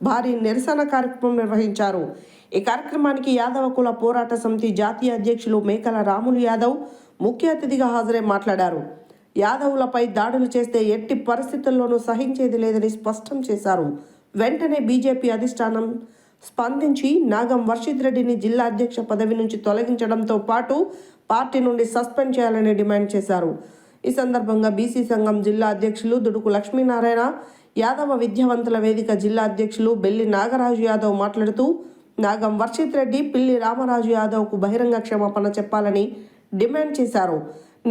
Speaker 1: భారీ నిరసన కార్యక్రమం నిర్వహించారు. ఈ కార్యక్రమానికి యాదవ కుల పోరాట సమితి జాతీయ అధ్యక్షులు మేకల రాములు యాదవ్ ముఖ్య అతిథిగా హాజరై మాట్లాడారు. యాదవులపై దాడులు చేస్తే ఎట్టి పరిస్థితుల్లోనూ సహించేది లేదని స్పష్టం చేశారు. వెంటనే బీజేపీ అధిష్టానం స్పందించి నాగం వర్షిత్ రెడ్డిని జిల్లా అధ్యక్ష పదవి నుంచి తొలగించడంతో పాటు పార్టీ నుండి సస్పెండ్ చేయాలని డిమాండ్ చేశారు. ఈ సందర్భంగా బీసీ సంఘం జిల్లా అధ్యక్షులు దుడుకు లక్ష్మీనారాయణ, యాదవ విద్యావంతుల వేదిక జిల్లా అధ్యక్షులు బెల్లి నాగరాజు యాదవ్ మాట్లాడుతూ నాగం వర్షిత్ రెడ్డి, పిల్లి రామరాజు యాదవ్కు బహిరంగ క్షమాపణ చెప్పాలని డిమాండ్ చేశారు.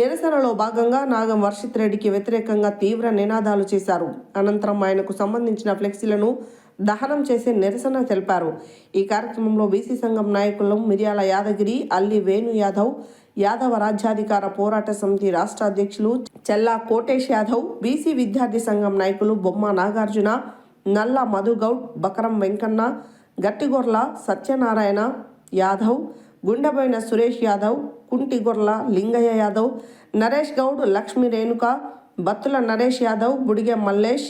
Speaker 1: నిరసనలో భాగంగా నాగం వర్షిత్ రెడ్డికి వ్యతిరేకంగా తీవ్ర నినాదాలు చేశారు. అనంతరం ఆయనకు సంబంధించిన ఫ్లెక్సీలను దహనం చేసి నిరసన తెలిపారు. ఈ కార్యక్రమంలో బీసీ సంఘం నాయకులు మిర్యాల యాదగిరి, అల్లి వేణు యాదవ్, యాదవ రాజ్యాధికార పోరాట సమితి రాష్ట్ర అధ్యక్షులు చెల్లా కోటేష్ యాదవ్, బీసీ విద్యార్థి సంఘం నాయకులు బొమ్మ నాగార్జున, నల్ల మధుగౌడ్, బకరం వెంకన్న, గట్టిగొర్ల సత్యనారాయణ యాదవ్, గుండెబోయిన సురేష్ యాదవ్, కుంటిగొర్ల లింగయ్య యాదవ్, నరేష్ గౌడ్, లక్ష్మీ రేణుక, బత్తుల నరేష్ యాదవ్, బుడిగె మల్లేష్,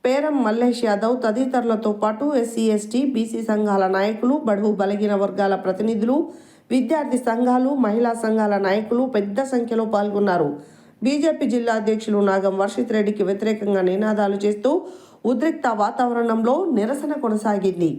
Speaker 1: పేరం మల్లేష్ యాదవ్ తదితరులతో పాటు ఎస్సీ, ఎస్టీ, బీసీ సంఘాల నాయకులు, బడుగు బలహీన వర్గాల ప్రతినిధులు, విద్యార్థి సంఘాలు, మహిళా సంఘాల నాయకులు పెద్ద సంఖ్యలో పాల్గొన్నారు. బీజేపీ జిల్లా అధ్యక్షులు నాగం వర్షిత్ రెడ్డికి వ్యతిరేకంగా నినాదాలు చేస్తూ ఉద్రిక్త వాతావరణంలో నిరసన కొనసాగింది.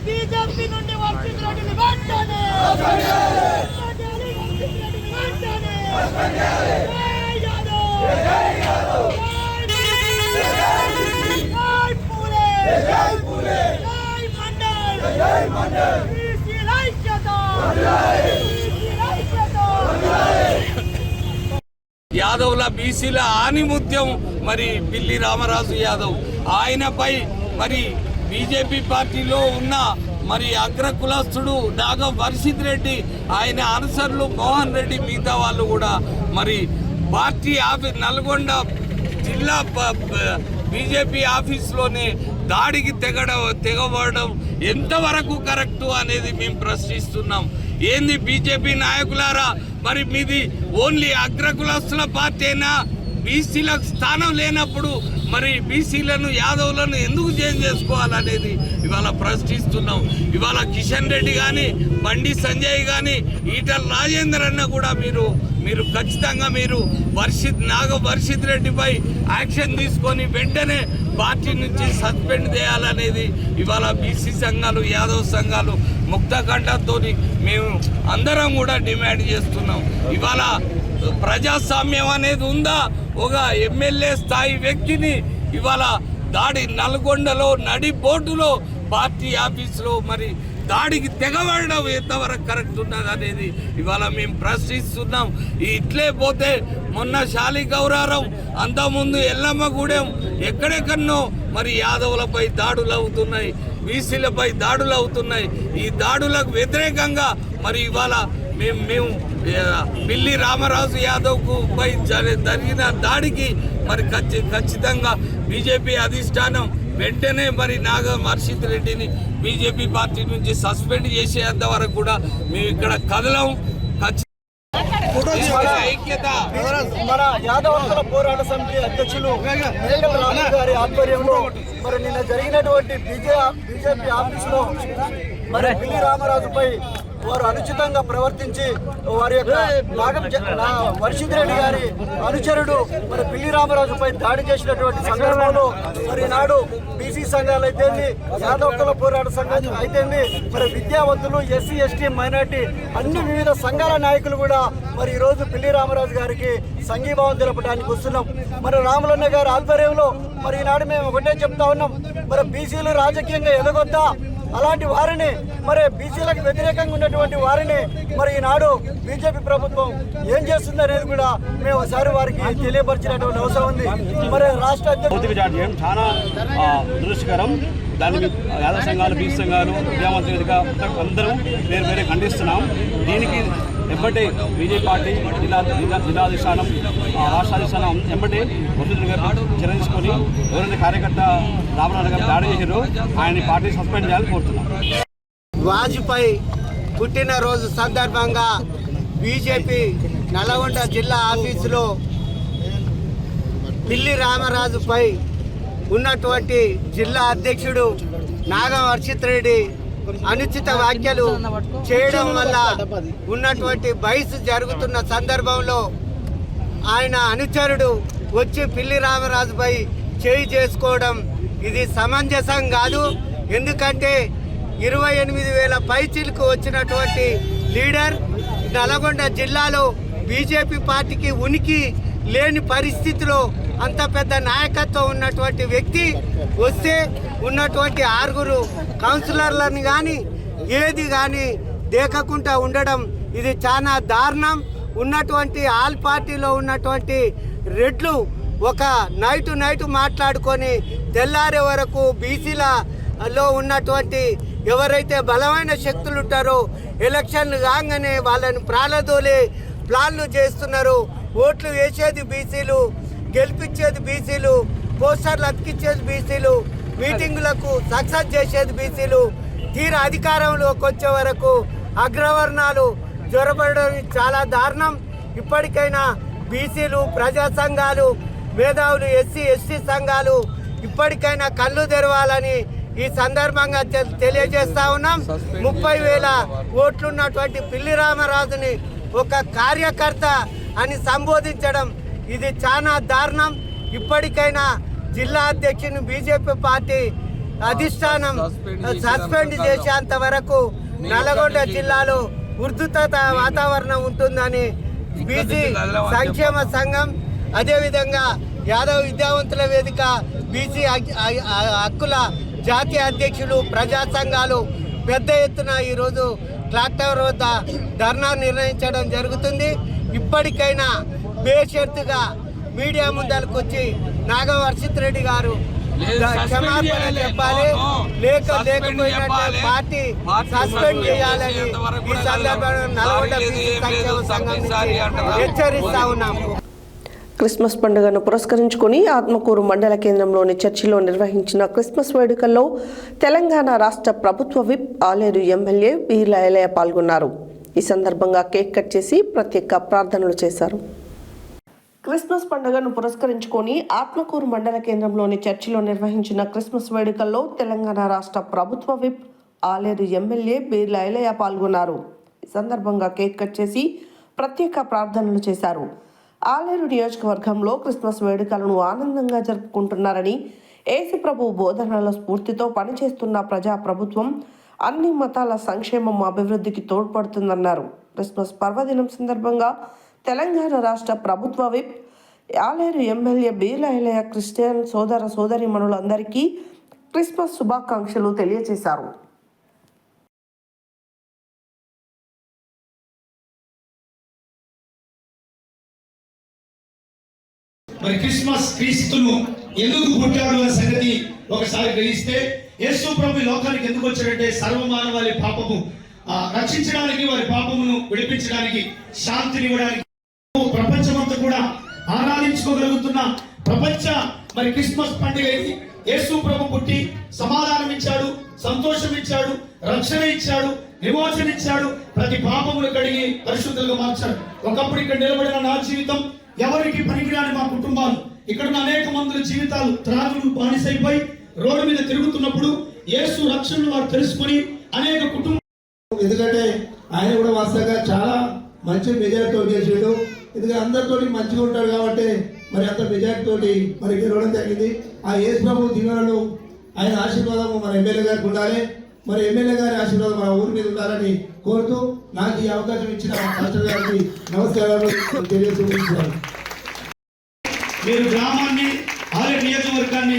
Speaker 11: బీజేపీ నుండి వర్షిత్ రెడ్డిని వెంటనే
Speaker 12: యాదవ్ల బీసీల ఆనిముత్యం మరి పిల్లి రామరాజు యాదవ్, ఆయనపై మరి బీజేపీ పార్టీలో ఉన్న మరి అగ్ర కులస్తుడు నాగం వర్షిత్ రెడ్డి, ఆయన అనుసరులు మోహన్ రెడ్డి, మిగతా వాళ్ళు కూడా మరి పార్టీ నల్గొండ జిల్లా బీజేపీ ఆఫీస్లోనే దాడికి తెగబడడం ఎంతవరకు కరెక్టు అనేది మేము ప్రశ్నిస్తున్నాం. ఏంది బీజేపీ నాయకులారా, మరి మీది ఓన్లీ అగ్రకులస్తుల పార్టీనా? బీసీలకు స్థానం లేనప్పుడు మరి బీసీలను యాదవులను ఎందుకు చేంజ్ చేసుకోవాలనేది ఇవాళ ప్రశ్నిస్తున్నాం. ఇవాళ కిషన్ రెడ్డి కానీ, బండి సంజయ్ కానీ, ఈటల రాజేందర్ అన్న కూడా మీరు ఖచ్చితంగా వర్షిత్ రెడ్డిపై యాక్షన్ తీసుకొని వెంటనే పార్టీ నుంచి సస్పెండ్ చేయాలనేది ఇవాళ బీసీ సంఘాలు, యాదవ్ సంఘాలు ముక్తకంఠంతో మేము అందరం కూడా డిమాండ్ చేస్తున్నాం. ఇవాళ ప్రజాస్వామ్యం అనేది ఉందా? ఒక ఎమ్మెల్యే స్థాయి వ్యక్తిని ఇవాళ నల్గొండలో నడి బోర్డులో పార్టీ ఆఫీసులో మరి దాడికి తెగబడడం ఎంతవరకు కరెక్ట్ ఉన్నది అనేది ఇవాళ మేము ప్రశ్నిస్తున్నాం. ఇట్లే పోతే మొన్న శాలిగౌరారం, అంతకుముందు ఎల్లమ్మగూడెం, ఎక్కడెక్కడనో మరి యాదవులపై దాడులు అవుతున్నాయి, బీసీలపై దాడులు అవుతున్నాయి. ఈ దాడులకు వ్యతిరేకంగా మరి ఇవాళ మేము పిల్లి రామరాజు యాదవ్కు పై జరిగిన దాడికి మరి ఖచ్చితంగా బీజేపీ అధిష్టానం వెంటనే మరి వర్షిత్ రెడ్డిని బీజేపీ పార్టీ నుంచి సస్పెండ్ చేసేంత వరకు కూడా మేము ఇక్కడ కదలం.
Speaker 7: మన యాదవంతుల పోరాట సమితి అధ్యక్షులు మేఘల రాజు గారి ఆధ్వర్యంలో మరి నిన్న జరిగినటువంటి బీజేపీ ఆఫీసులో మరి పిల్లి రామరాజుపై వారు అనుచితంగా ప్రవర్తించి వారి యొక్క వర్షిత్ రెడ్డి గారి అనుచరుడు మరి పిల్లి రామరాజుపై దాడి చేసినటువంటి సందర్భంలో మరి నాడు బీసీ సంఘాలు అయితేంది, యాదవ్ పోరాట సంఘం అయితేంది, మరి విద్యావంతులు, ఎస్సీ ఎస్టీ మైనార్టీ అన్ని వివిధ సంఘాల నాయకులు కూడా మరి ఈరోజు పిల్లి రామరాజు గారికి సంఘీభావం తెలపడానికి వస్తున్నాం. మరి రాములన్న గారి ఆధ్వర్యంలో మరి ఈనాడు మేము ఒకటే చెప్తా ఉన్నాం, మరి బీసీలు రాజకీయంగా ఎదగొద్దా, అలాంటి వారిని మరి బీసీలకు వ్యతిరేకంగా ఉన్నటువంటి వారిని మరి ఈనాడు బీజేపీ ప్రభుత్వం ఏం చేస్తుంది అనేది కూడా మేము ఒకసారి వారికి తెలియపరిచినటువంటి అవసరం ఉంది. మరి రాష్ట్ర
Speaker 13: అధ్యక్షుడు చాలా దురదృష్టకరం. దాన్ని యాదవ సంఘాలు, బీసీ సంఘాలు, విద్యావంతులుగా అందరం వేరే ఖండిస్తున్నాం. దీనికి ఎంబటే బీజేపీ పార్టీ జిల్లాధిష్టానం, రాష్ట్రాధిష్టానం ఎంబటే వసూలు గారు చర్య తీసుకొని ఎవరైతే కార్యకర్త రామనాథ్ గారు దాడి చేశారో ఆయన పార్టీ సస్పెండ్ చేయాలని కోరుతున్నాం.
Speaker 7: వాజ్పేయి పుట్టినరోజు సందర్భంగా బీజేపీ నల్గొండ జిల్లా ఆఫీసులో పిల్లి రామరాజుపై ఉన్నటువంటి జిల్లా అధ్యక్షుడు వర్షిత్ రెడ్డి అనుచిత వ్యాఖ్యలు చేయడం వల్ల ఉన్నటువంటి బైస్ జరుగుతున్న సందర్భంలో ఆయన అనుచరుడు వచ్చి పిల్లి రామరాజుపై చేయి చేసుకోవడం ఇది సమంజసం కాదు. ఎందుకంటే 28,000 పైచీలకు వచ్చినటువంటి లీడర్ నల్గొండ జిల్లాలో బీజేపీ పార్టీకి ఉనికి లేని పరిస్థితిలో అంత పెద్ద నాయకత్వం ఉన్నటువంటి వ్యక్తి వస్తే ఉన్నటువంటి 6 కౌన్సిలర్లను కానీ ఏది కానీ దేకకుండా ఉండడం ఇది చాలా దారుణం. ఉన్నటువంటి ఆల్ పార్టీలో ఉన్నటువంటి రెడ్లు ఒక నైటు మాట్లాడుకొని తెల్లారే వరకు బీసీలలో ఉన్నటువంటి ఎవరైతే బలమైన శక్తులు ఉంటారో ఎలక్షన్లు కాగానే వాళ్ళని ప్రాణదోలే ప్లాన్లు చేస్తున్నారు. ఓట్లు వేసేది బీసీలు, గెలిపించేది బీసీలు, పోస్టర్లు అతికించేది బీసీలు, మీటింగులకు సక్సెస్ చేసేది బీసీలు. తీరా అధికారంలోకి వచ్చే వరకు అగ్రవర్ణాలు జ్వరపడడం చాలా దారుణం. ఇప్పటికైనా బీసీలు, ప్రజా సంఘాలు, మేధావులు, ఎస్సీ ఎస్టీ సంఘాలు ఇప్పటికైనా కళ్ళు తెరవాలని ఈ సందర్భంగా తెలియజేస్తా ఉన్నాం. 30,000 ఓట్లున్నటువంటి పిల్లి రామరాజుని ఒక కార్యకర్త అని సంబోధించడం ఇది చాలా దారుణం. ఇప్పటికైనా జిల్లా అధ్యక్షుని బీజేపీ పార్టీ అధిష్టానం సస్పెండ్ చేసేంత వరకు నల్గొండ జిల్లాలో ఉర్దుత వాతావరణం ఉంటుందని బీసీ సంక్షేమ సంఘం, అదేవిధంగా యాదవ్ విద్యావంతుల వేదిక, బీసీ హక్కుల జాతీయ అధ్యక్షులు, ప్రజా సంఘాలు పెద్ద ఎత్తున ఈరోజు క్లాక్ టవర్ వద్ద ధర్నా నిర్వహించడం జరుగుతుంది. ఇప్పటికైనా బేషరతుగా మీడియా ముందరకు వచ్చి వర్షిత్ రెడ్డి గారు క్షమాపణ చెప్పాలి, లేకపోయినట్టు పార్టీ సస్పెండ్ చేయాలని ఈ సందర్భంగా నల్గొండ బీసీ సంక్షేమ సంఘం నుంచి హెచ్చరిస్తా ఉన్నాము.
Speaker 1: క్రిస్మస్ పండుగను పురస్కరించుకుని ఆత్మకూరు మండల కేంద్రంలోని చర్చిలో నిర్వహించిన క్రిస్మస్ వేడుకల్లో తెలంగాణ రాష్ట్ర ప్రభుత్వ విప్ ఆలేరు ఎమ్మెల్యే బీర్ల ఐలయ్య పాల్గొన్నారు. ఈ సందర్భంగా కేక్ కట్ చేసి ప్రత్యేక ప్రార్థనలు చేశారు. క్రిస్మస్ పండుగను పురస్కరించుకొని ఆత్మకూరు మండల కేంద్రంలోని చర్చిలో నిర్వహించిన క్రిస్మస్ వేడుకల్లో తెలంగాణ రాష్ట్ర ప్రభుత్వ విప్ ఆలేరు ఎమ్మెల్యే బీర్ల ఐలయ్య పాల్గొన్నారు. ఈ సందర్భంగా కేక్ కట్ చేసి ప్రత్యేక ప్రార్థనలు చేశారు. ఆలేరు నియోజకవర్గంలో క్రిస్మస్ వేడుకలను ఆనందంగా జరుపుకుంటున్నారని, యేసు ప్రభు బోధనల స్ఫూర్తితో పనిచేస్తున్న ప్రజా ప్రభుత్వం అన్ని మతాల సంక్షేమం అభివృద్ధికి తోడ్పడుతుందన్నారు. క్రిస్మస్ పర్వదినం సందర్భంగా తెలంగాణ రాష్ట్ర ప్రభుత్వ whip Aler MLA Beerla Ilaiah Christian సోదర సోదరీమణులందరికీ క్రిస్మస్ శుభాకాంక్షలు తెలియజేశారు.
Speaker 14: మరి క్రిస్మస్ క్రీస్తును ఎందుకు పుట్టాడు అనే సంగతి ఒకసారి గ్రహిస్తే, యేసు ప్రభు లోకానికి ఎందుకు వచ్చాడంటే సర్వమానవాళి పాపము రక్షించడానికి, వారి పాపమును విడిపించడానికి, శాంతినివ్వడానికి, ప్రపంచమంతా కూడా ఆరాధించుకోగలుగుతున్న ప్రపంచ మరి క్రిస్మస్ పండుగ యేసు ప్రభు పుట్టి సమాధానం ఇచ్చాడు, సంతోషం ఇచ్చాడు, రక్షణ ఇచ్చాడు, విమోచన ఇచ్చాడు, ప్రతి పాపమును కడిగి పరిశుద్ధులుగా మార్చాడు. ఒకప్పుడు ఇక్కడ నిలబడిన నా జీవితం ఎవరికి పనికిరాని మా కుటుంబాలు, ఇక్కడ ఉన్న అనేక మంది జీవితాలు త్రాగులు బానిసైపోయి రోడ్డు మీద తిరుగుతున్నప్పుడు యేసు రక్షణను వారు తెలుసుకొని అనేక కుటుంబాలు,
Speaker 7: ఎందుకంటే ఆయన కూడా వాస్తవంగా చాలా మంచి మెజారిటీతో గెలిచాడు. ఎందుకంటే అందరితో మంచిగా ఉంటాడు కాబట్టి మరి అంత మెజారిటీతో మరి గెలవడం జరిగింది. ఆ యేసు ప్రభు దీవెనలు, ఆయన ఆశీర్వాదము మన ఎమ్మెల్యే గారికి ఉండాలి. మరి ఎమ్మెల్యే గారి ఆశీర్వాదం మన ఊరి మీద ఉండాలని కోరుతూ నాకు ఈ అవకాశం ఇచ్చిన మాస్టర్ గారికి నమస్కారాలు తెలియజేస్తున్నాను.
Speaker 14: మీరు గ్రామాన్ని, ఆలయ నియోజకవర్గాన్ని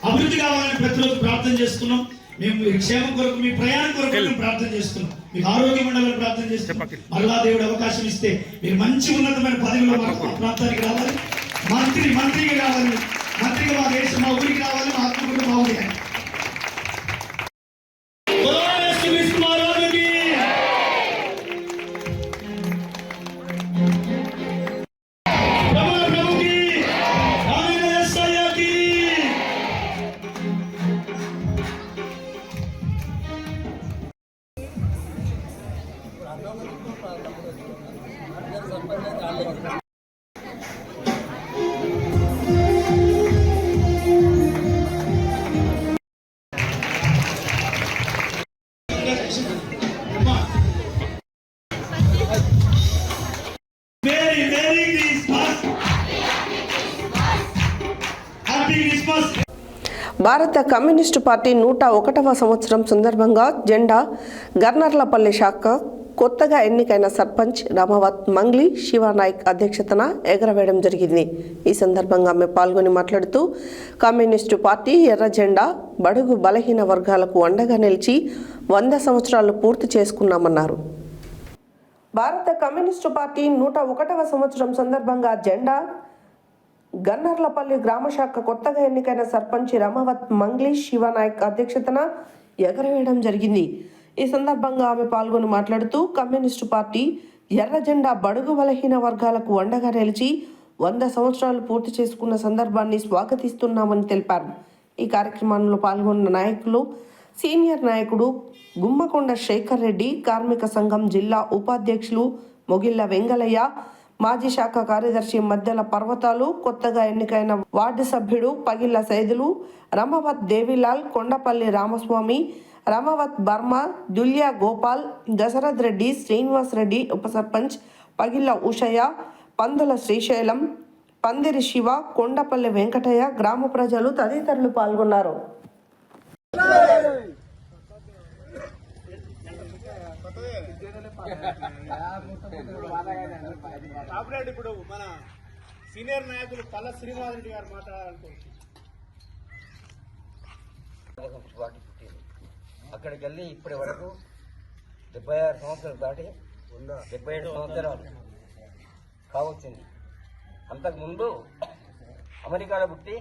Speaker 14: అభివృద్ధి కావాలని ప్రతిరోజు ప్రార్థన చేస్తున్నాం. మేము మీ క్షేమం కొరకు, మీ ప్రయాణం కొరకు మేము ప్రార్థన చేస్తున్నాం. మీకు ఆరోగ్యం ఉండాలని ప్రార్థన చేస్తున్నాం. మరలా దేవుడు అవకాశం ఇస్తే మీరు మంచి ఉన్నతమైన పదవిలో మా ప్రాంతానికి రావాలి, మంత్రిగా రావాలి, మంత్రిగా మా దేశం మా ఊరికి రావాలి, మా ఆత్మకుడు మా ఊరికి.
Speaker 1: భారత కమ్యూనిస్టు పార్టీ 101వ సంవత్సరం సందర్భంగా జెండా గర్నర్లపల్లి శాఖ కొత్తగా ఎన్నికైన సర్పంచ్ రామవత్ మంగ్లీ శివానాయక్ అధ్యక్షతన ఎగరవేయడం జరిగింది. ఈ సందర్భంగా ఆమె పాల్గొని మాట్లాడుతూ, కమ్యూనిస్టు పార్టీ ఎర్ర జెండా బడుగు బలహీన వర్గాలకు అండగా నిలిచి 100 సంవత్సరాలు పూర్తి చేసుకున్నామన్నారు. భారత కమ్యూనిస్టు పార్టీ 101వ సంవత్సరం సందర్భంగా జెండా గన్నర్లపల్లి గ్రామ శాఖ కొత్తగా ఎన్నికైన సర్పంచ్ రామవత్ మంగ్లీ శివానాయక్ అధ్యక్షతన ఎగరవేయడం జరిగింది. ఈ సందర్భంగా ఆమె పాల్గొని మాట్లాడుతూ, కమ్యూనిస్టు పార్టీ ఎర్ర జెండా బడుగు బలహీన వర్గాలకు అండగా నిలిచి 100 సంవత్సరాలు పూర్తి చేసుకున్న సందర్భాన్ని స్వాగతిస్తున్నామని తెలిపారు. ఈ కార్యక్రమంలో పాల్గొన్న నాయకులు సీనియర్ నాయకుడు గుమ్మకొండ శేఖర్ రెడ్డి, కార్మిక సంఘం జిల్లా ఉపాధ్యక్షులు మొగిళ్ళ వెంగళయ్య, మాజీ శాఖ కార్యదర్శి మద్దెల పర్వతాలు, కొత్తగా ఎన్నికైన వార్డు సభ్యుడు పగిళ్ల సైదులు, రమవత్ దేవిలాల్, కొండపల్లి రామస్వామి, రమవత్ బర్మ, దుల్యా గోపాల్, దశరథ్ రెడ్డి, శ్రీనివాస్ రెడ్డి, ఉప సర్పంచ్ పగిళ్ల ఉషయ్య, పందుల శ్రీశైలం, పందిరి శివ, కొండపల్లి వెంకటయ్య, గ్రామ ప్రజలు తదితరులు పాల్గొన్నారు.
Speaker 14: ఇప్పుడు మన సీనియర్ నాయకులు పల్ల శ్రీనివాస్ రెడ్డి గారు మాట్లాడాలనుకుంటున్నారు.
Speaker 15: అక్కడికి వెళ్ళి ఇప్పటి వరకు 76 సంవత్సరాలు దాటి 77 సంవత్సరాలు కావచ్చింది. అంతకుముందు అమెరికాలో పుట్టి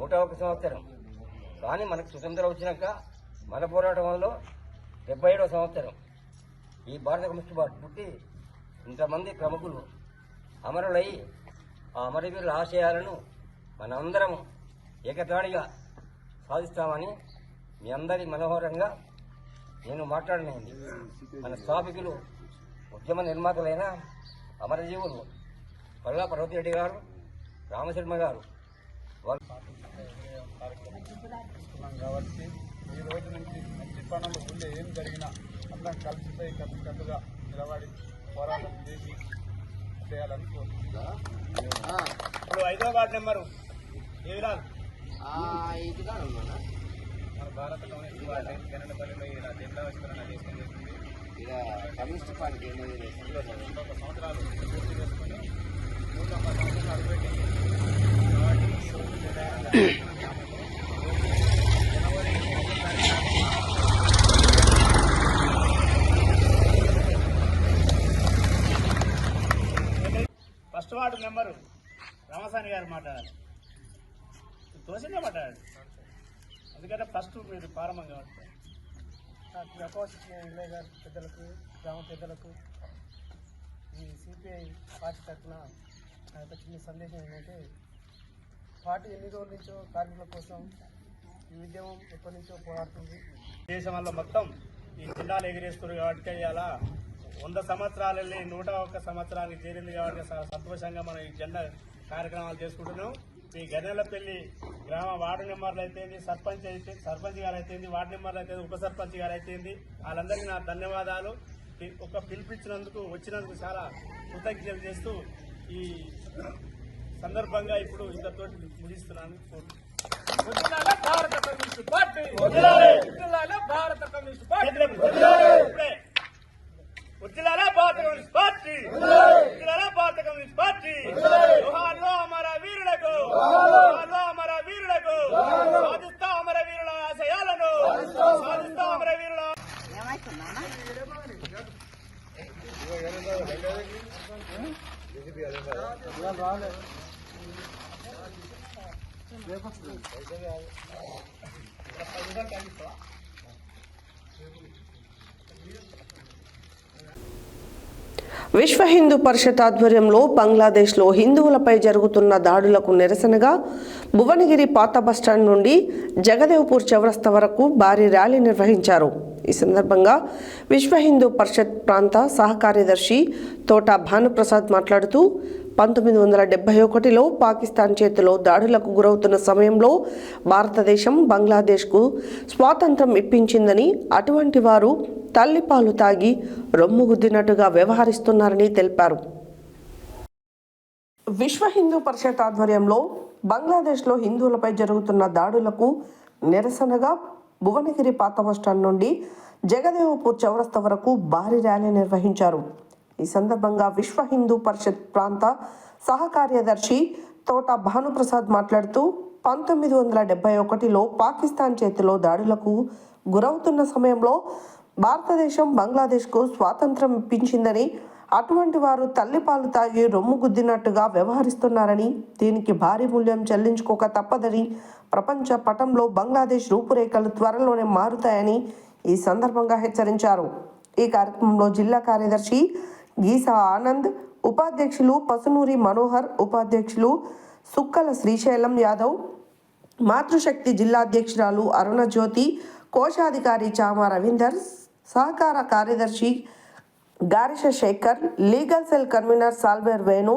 Speaker 15: 101 సంవత్సరం. కానీ మనకు స్వతంత్రం వచ్చినాక మన పోరాటంలో 77వ సంవత్సరం. ఈ భారత కమ్యూనిస్ట్ పార్టీ పుట్టి ఇంతమంది ప్రముఖులు అమరులై ఆ అమరవీరుల ఆశయాలను మనందరం ఏకతాడిగా సాధిస్తామని మీ అందరి మనోహరంగా నేను మాట్లాడినది. మన స్థాపికులు ఉద్యమ నిర్మాతలైన అమరజీవులు పల్లా పర్వతిరెడ్డి గారు, రామశర్మ గారు
Speaker 13: కాబట్టి ఈ రోజు నుంచి మంచి పనులు ముందే ఏం జరిగినా అందరం కలిసిపోయి కట్టుగా నిలబడి పోరాటం చేయాలని కోరుతున్నాం. ఇప్పుడు 5వ వార్డు నెంబరు ఏ విరాలు మన భారత కమ్యూనిస్ట్ పార్టీ కెనడపల్లిలో ఇలా జెండా ఆవిష్కరణ చేసుకుని కమ్యూనిస్ట్ పార్టీ 2 సంవత్సరాలు పూర్తి చేసుకుని 3వ సంవత్సరాలు అడుగుపెట్టింది. ఫస్ట్ వార్డు మెంబరు రామసాని గారు మాట్లాడాలి. తోసిగా మాట్లాడాలి. ఎందుకంటే ఫస్ట్ మీరు ప్రారంభంగా
Speaker 7: నాకు అవకాశం ఇచ్చిన వినయ్ గారి పెద్దలకు, గ్రామ పెద్దలకు, ఈ సిపిఐ పార్టీ తరఫున నా యొక్క చిన్న సందేశం ఏంటంటే, పార్టీ ఎన్ని రోజుల నుంచో కార్మికుల కోసం ఈ ఉద్యమం ఎప్పటి నుంచో పోరాడుతుంది.
Speaker 13: దేశంలో మొత్తం ఈ జెండాలు ఎగిరేస్తున్నారు కాబట్టి ఇలా 100 సంవత్సరాలు వెళ్ళి 101 సంవత్సరానికి చేరింది కాబట్టి సంతోషంగా మనం ఈ జెండా కార్యక్రమాలు చేసుకుంటున్నాం. ఈ గన్నెలపల్లి గ్రామ వార్డు మెంబర్లు అయితేంది, సర్పంచ్ గారు అయితేంది, వార్డు మెంబర్లు అయితే ఉప సర్పంచ్ గారు అయితేంది, వాళ్ళందరికీ నా ధన్యవాదాలు. ఒక పిలిపించినందుకు వచ్చినందుకు చాలా కృతజ్ఞతలు చేస్తూ ఈ సందర్భంగా ఇప్పుడు ఇంతతో ముగిస్తున్నాను. భారత కమ్యూనిస్ట్ పార్టీ భారత కమ్యూనిస్ట్ పార్టీ ఉజ్జలాల భారత కమ్యూనిస్ట్ పార్టీ ఉజ్జలాల భారత కమ్యూనిస్ట్ పార్టీ జోహార్లో అమర వీరులకు జోహార్లో అమర వీరులకు సాధిస్తా అమర వీరుల ఆశయాలను సాధిస్తా అమర వీరుల
Speaker 1: విశ్వ హిందూ పరిషత్ ఆధ్వర్యంలో బంగ్లాదేశ్లో హిందువులపై జరుగుతున్న దాడులకు నిరసనగా భువనగిరి పాత బస్టాండ్ నుండి జగదేవ్పూర్ చౌరస్తా వరకు భారీ ర్యాలీ నిర్వహించారు. ఈ సందర్భంగా విశ్వ హిందూ పరిషత్ ప్రాంత సహకార్యదర్శి తోట భానుప్రసాద్ మాట్లాడుతూ 1971లో పాకిస్తాన్ చేతిలో దాడులకు గురవుతున్న సమయంలో భారతదేశం బంగ్లాదేశ్కు స్వాతంత్రం ఇప్పించిందని, అటువంటి వారు తల్లిపాలు తాగి రొమ్ముగుద్దినట్టుగా వ్యవహరిస్తున్నారని తెలిపారు. విశ్వ హిందూ పరిషత్ ఆధ్వర్యంలో బంగ్లాదేశ్లో హిందువులపై జరుగుతున్న దాడులకు నిరసనగా భువనగిరి పాత బస్టాండ్ నుండి జగదేవపూర్ చౌరస్తా వరకు భారీ ర్యాలీ నిర్వహించారు. ఈ సందర్భంగా విశ్వ హిందూ పరిషత్ ప్రాంత సహకార్యదర్శి తోట భానుప్రసాద్ మాట్లాడుతూ 1971లో పాకిస్తాన్ చేతిలో దాడులకు గురవుతున్న సమయంలో భారతదేశం బంగ్లాదేశ్కు స్వాతంత్రం ఇప్పించిందని, అటువంటి వారు తల్లిపాలు తాగి రొమ్ము గుద్దినట్టుగా వ్యవహరిస్తున్నారని, దీనికి భారీ మూల్యం చెల్లించుకోక తప్పదని, ప్రపంచ పటంలో బంగ్లాదేశ్ రూపురేఖలు త్వరలోనే మారుతాయని ఈ సందర్భంగా హెచ్చరించారు. ఈ కార్యక్రమంలో జిల్లా కార్యదర్శి గీసా ఆనంద్, ఉపాధ్యక్షులు పసునూరి మనోహర్, ఉపాధ్యక్షులు సుక్కల శ్రీశైలం యాదవ్, మాతృశక్తి జిల్లా అధ్యక్షురాలు అరుణజ్యోతి, కోశాధికారి చామ రవీందర్, సహకార కార్యదర్శి గారిష శేఖర్, లీగల్ సెల్ కన్వీనర్ సాల్వేర్ వేణు,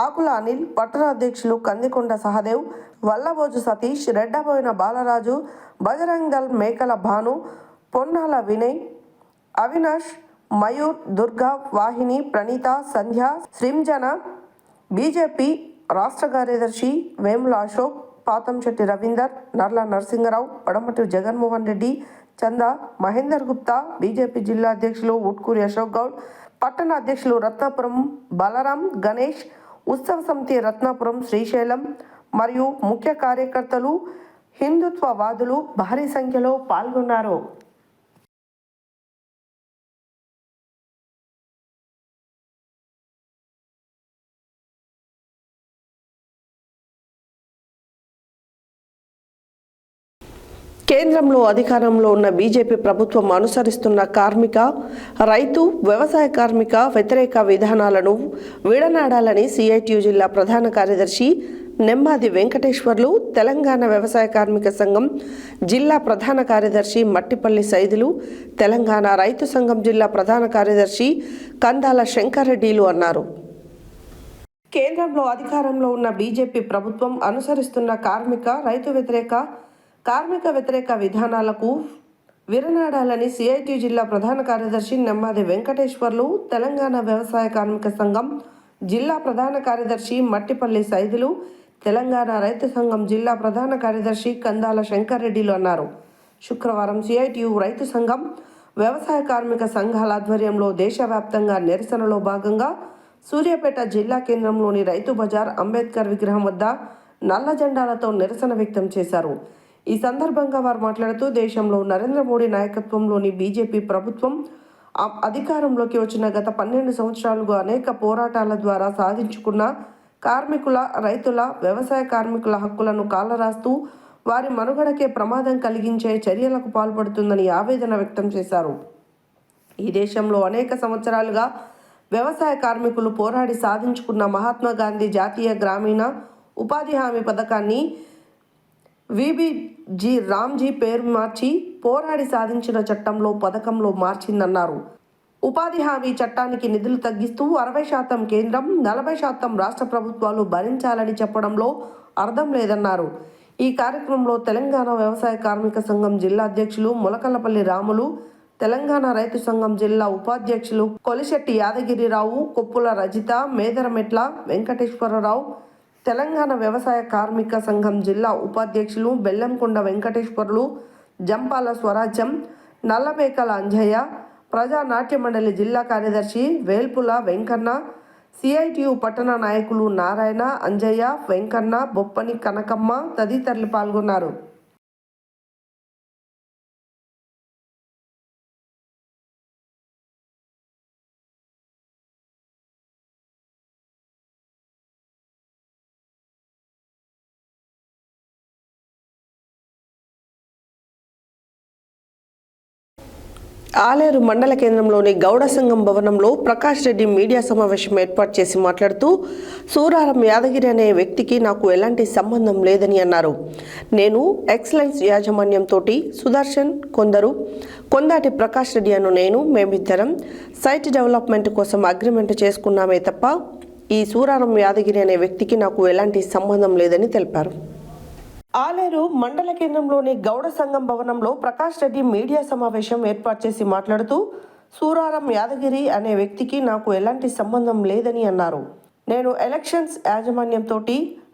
Speaker 1: ఆకుల అనిల్, పట్టణ అధ్యక్షులు కందికొండ సహదేవ్, వల్లబోజు సతీష్, రెడ్డబోయిన బాలరాజు, బజరంగల్ మేకల భాను, పొన్నాల వినయ్, అవినాష్, మయూర్, దుర్గా, వాహిని, ప్రణీత, సంధ్య, శ్రీంజన, బీజేపీ రాష్ట్ర కార్యదర్శి వేముల అశోక్, పాతంశెట్టి రవీందర్, నర్ల నరసింగరావు, పడమటి జగన్మోహన్ రెడ్డి, చందా, మహేందర్ గుప్తా, బీజేపీ జిల్లా అధ్యక్షులు ఉట్కూరి అశోక్ గౌడ్, పట్టణ అధ్యక్షులు రత్నాపురం బలరాం, గణేష్, ఉత్సవ సమితి రత్నాపురం శ్రీశైలం మరియు ముఖ్య కార్యకర్తలు, హిందుత్వవాదులు భారీ సంఖ్యలో పాల్గొన్నారు. కేంద్రంలో అధికారంలో ఉన్న బీజేపీ ప్రభుత్వం అనుసరిస్తున్న కార్మిక, రైతు, వ్యవసాయ కార్మిక వ్యతిరేక విధానాలను విడనాడాలని సిఐటియు జిల్లా ప్రధాన కార్యదర్శి నెమ్మాది వెంకటేశ్వర్లు, తెలంగాణ వ్యవసాయ కార్మిక సంఘం జిల్లా ప్రధాన కార్యదర్శి మట్టిపల్లి సైదులు, తెలంగాణ రైతు సంఘం జిల్లా ప్రధాన కార్యదర్శి కందాల శంకర్రెడ్డిలు అన్నారు. కేంద్రంలో అధికారంలో ఉన్న బీజేపీ ప్రభుత్వం అనుసరిస్తున్న కార్మిక, రైతు వ్యతిరేక, కార్మిక వ్యతిరేక విధానాలకు విరనాడాలని సిఐటియు జిల్లా ప్రధాన కార్యదర్శి నెమ్మాది వెంకటేశ్వర్లు, తెలంగాణ వ్యవసాయ కార్మిక సంఘం జిల్లా ప్రధాన కార్యదర్శి మట్టిపల్లి సైదులు, తెలంగాణ రైతు సంఘం జిల్లా ప్రధాన కార్యదర్శి కందాల శంకర్రెడ్డిలు అన్నారు. శుక్రవారం సిఐటియు రైతు సంఘం, వ్యవసాయ కార్మిక సంఘాల ఆధ్వర్యంలో దేశవ్యాప్తంగా నిరసనలో భాగంగా సూర్యాపేట జిల్లా కేంద్రంలోని రైతు బజార్ అంబేద్కర్ విగ్రహం వద్ద నల్ల జెండాలతో నిరసన వ్యక్తం చేశారు. ఈ సందర్భంగా వారు మాట్లాడుతూ దేశంలో నరేంద్ర మోడీ నాయకత్వంలోని బీజేపీ ప్రభుత్వం అధికారంలోకి వచ్చిన గత 12 సంవత్సరాలుగా అనేక పోరాటాల ద్వారా సాధించుకున్న కార్మికుల, రైతుల, వ్యవసాయ కార్మికుల హక్కులను కాలరాస్తూ వారి మనుగడకే ప్రమాదం కలిగించే చర్యలకు పాల్పడుతుందని ఆవేదన వ్యక్తం చేశారు. ఈ దేశంలో అనేక సంవత్సరాలుగా వ్యవసాయ కార్మికులు పోరాడి సాధించుకున్న మహాత్మా గాంధీ జాతీయ గ్రామీణ ఉపాధి హామీ పథకాన్ని విబిజీ రామ్జీ పేరు మార్చి పోరాడి సాధించిన చట్టంలో పథకంలో మార్చిందన్నారు. ఉపాధి హామీ చట్టానికి నిధులు తగ్గిస్తూ 60% కేంద్రం, 40% రాష్ట్ర ప్రభుత్వాలు భరించాలని చెప్పడంలో అర్థం లేదన్నారు. ఈ కార్యక్రమంలో తెలంగాణ వ్యవసాయ కార్మిక సంఘం జిల్లా అధ్యక్షులు ములకలపల్లి రాములు, తెలంగాణ రైతు సంఘం జిల్లా ఉపాధ్యక్షులు కొలిశెట్టి యాదగిరిరావు, కొప్పుల రజిత, మేదరమెట్ల వెంకటేశ్వరరావు, తెలంగాణ వ్యవసాయ కార్మిక సంఘం జిల్లా ఉపాధ్యక్షులు బెల్లంకొండ వెంకటేశ్వర్లు, జంపాల స్వరాజ్యం, నల్లబేకల అంజయ్య, ప్రజా నాట్య మండలి జిల్లా కార్యదర్శి వేల్పుల వెంకన్న, సిఐటియు పట్టణ నాయకులు నారాయణ, అంజయ్య, వెంకన్న, బొప్పని కనకమ్మ తదితరులు పాల్గొన్నారు. ఆలేరు మండల కేంద్రంలోని గౌడ సంఘం భవనంలో ప్రకాష్ రెడ్డి మీడియా సమావేశం ఏర్పాటు చేసి మాట్లాడుతూ సూరారం యాదగిరి అనే వ్యక్తికి నాకు ఎలాంటి సంబంధం లేదని అన్నారు. నేను ఎక్సలెన్స్ యాజమాన్యంతో సుదర్శన్, కొందాటి ప్రకాష్ రెడ్డి అను మేమిద్దరం సైట్ డెవలప్మెంట్ కోసం అగ్రిమెంట్ చేసుకున్నామే తప్ప ఈ సూరారం యాదగిరి అనే వ్యక్తికి నాకు ఎలాంటి సంబంధం లేదని తెలిపారు. ఆలేరు మండల కేంద్రంలోని గౌడ సంఘం భవనంలో ప్రకాష్ రెడ్డి మీడియా సమావేశం ఏర్పాటు చేసి మాట్లాడుతూ సూరారం యాదగిరి అనే వ్యక్తికి నాకు ఎలాంటి సంబంధం లేదని అన్నారు. నేను ఎలక్షన్స్ యాజమాన్యంతో